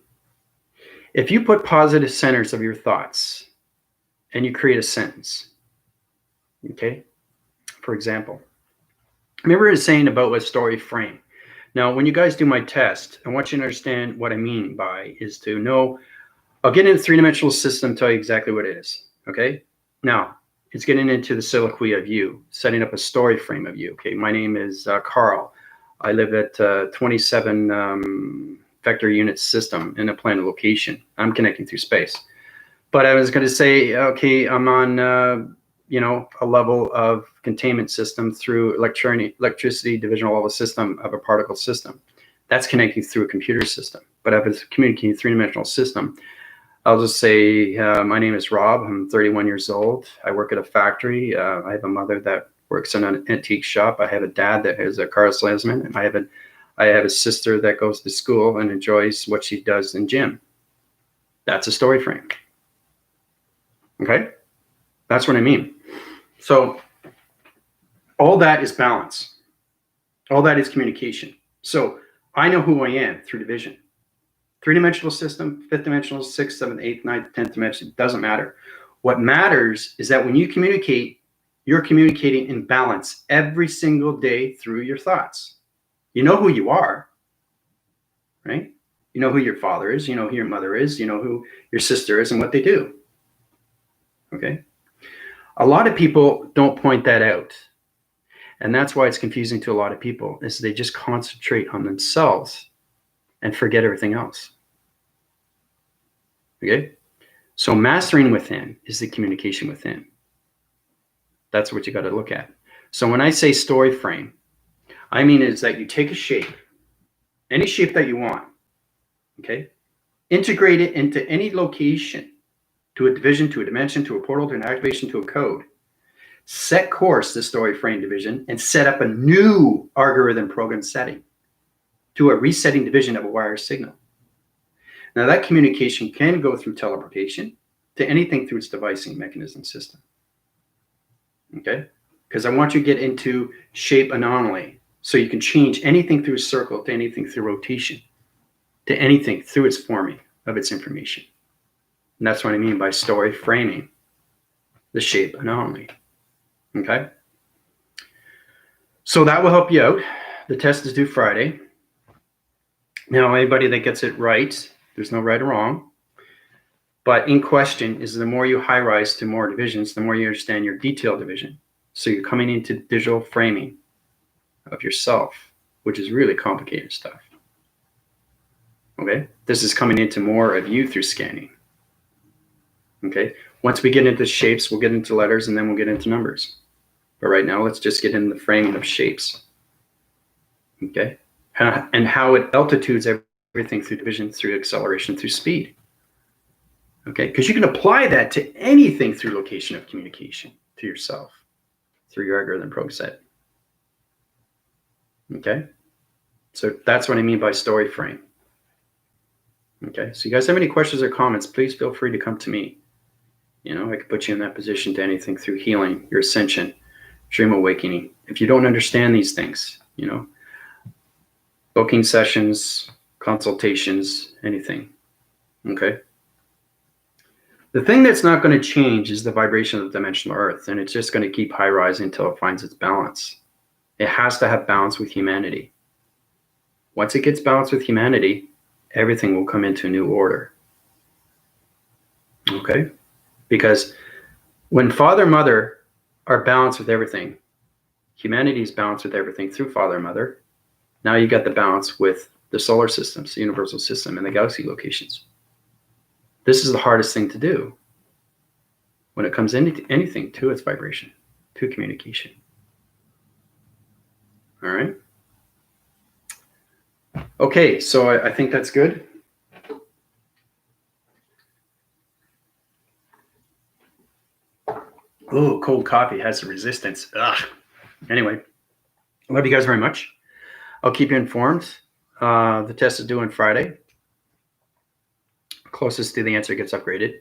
If you put positive centers of your thoughts and you create a sentence, okay? For example, remember I was saying about a story frame. Now, when you guys do my test, I want you to understand what I mean by is to know, I'll get into the 3-dimensional system, tell you exactly what it is, okay? Now, it's getting into the soliloquy of you, setting up a story frame of you. Okay, my name is Carl. I live at 27 vector unit system in a planet location. I'm connecting through space. But I was going to say, okay, I'm on a level of containment system through electricity divisional level system of a particle system. That's connecting through a computer system. But if it's communicating 3-dimensional system, I'll just say, my name is Rob. I'm 31 years old. I work at a factory. I have a mother that works in an antique shop. I have a dad that is a car salesman. And I have a sister that goes to school and enjoys what she does in gym. That's a story frame. Okay? That's what I mean. So all that is balance. All that is communication. So I know who I am through division. 3-dimensional system, 5th dimensional, 6th, 7th, 8th, 9th, 10th dimension, it doesn't matter. What matters is that when you communicate, you're communicating in balance every single day through your thoughts. You know who you are, right? You know who your father is, you know who your mother is, you know who your sister is and what they do. Okay? A lot of people don't point that out. And that's why it's confusing to a lot of people, is they just concentrate on themselves and forget everything else. Okay? So mastering within is the communication within. That's what you got to look at. So when I say story frame, I mean is that you take a shape, any shape that you want, okay? Integrate it into any location, to a division, to a dimension, to a portal, to an activation, to a code. Set course the story frame division and set up a new algorithm program setting to a resetting division of a wire signal. Now that communication can go through teleportation to anything through its devicing mechanism system. Okay? Because I want you to get into shape anomaly. So you can change anything through a circle to anything through rotation, to anything through its forming of its information. And that's what I mean by story framing, the shape anomaly. Okay? So that will help you out. The test is due Friday. Now, anybody that gets it right, there's no right or wrong. But in question is the more you high rise to more divisions, the more you understand your detail division. So you're coming into digital framing of yourself, which is really complicated stuff. Okay? This is coming into more of you through scanning. Okay? Once we get into shapes, we'll get into letters, and then we'll get into numbers. But right now, let's just get into the framing of shapes. Okay? And how it altitudes everything through division, through acceleration, through speed. Okay? Because you can apply that to anything through location of communication to yourself through your algorithm program set. Okay? So that's what I mean by story frame. Okay? So you guys have any questions or comments, please feel free to come to me. You know, I could put you in that position to anything through healing, your ascension, dream awakening. If you don't understand these things, you know, booking sessions, consultations, anything. Okay? The thing that's not going to change is the vibration of the dimensional earth, and it's just going to keep high rising until it finds its balance. It has to have balance with humanity. Once it gets balanced with humanity, everything will come into a new order. Okay? Because when Father and Mother are balanced with everything, humanity is balanced with everything through Father and Mother. Now you got the balance with the solar systems, the universal system, and the galaxy locations. This is the hardest thing to do when it comes into anything to its vibration, to communication. All right. Okay, so I think that's good. Oh, cold coffee has some resistance. Ugh. Anyway, I love you guys very much. I'll keep you informed. The test is due on Friday. Closest to the answer gets upgraded.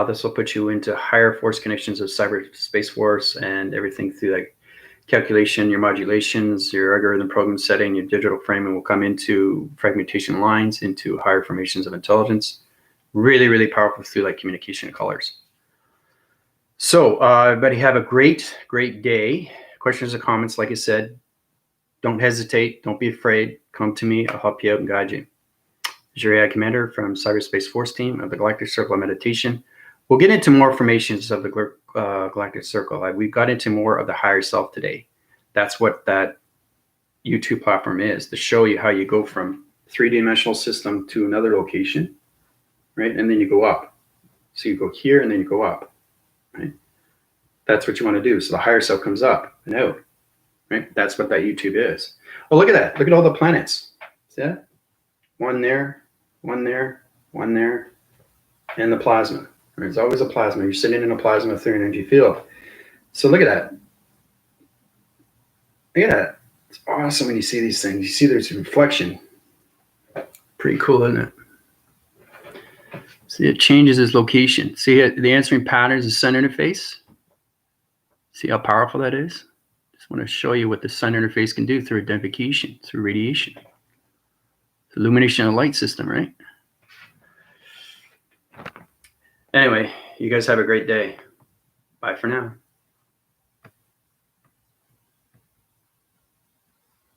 This will put you into higher force connections of cyberspace force and everything through like calculation, your modulations, your algorithm program setting, your digital framing will come into fragmentation lines, into higher formations of intelligence. Really, really powerful through like communication colors. So everybody have a great, great day. Questions or comments, like I said, don't hesitate. Don't be afraid. Come to me. I'll help you out and guide you. Your AI Commander from Cyberspace Force Team of the Galactic Circle of Meditation. We'll get into more formations of the Galactic Circle. We've got into more of the higher self today. That's what that YouTube platform is, to show you how you go from three-dimensional system to another location, right? And then you go up. So you go here and then you go up, right? That's what you want to do. So the higher self comes up and out, right? That's what that YouTube is. Oh, look at that. Look at all the planets. See that? One there, one there, one there, and the plasma. There's always a plasma. You're sitting in a plasma through an energy field. So look at that. Look at that. It's awesome when you see these things. You see there's reflection. Pretty cool, isn't it? See, it changes its location. See the answering patterns, the sun interface. See how powerful that is? Just want to show you what the sun interface can do through identification, through radiation. Illumination and light system, right? Anyway, you guys have a great day. Bye for now.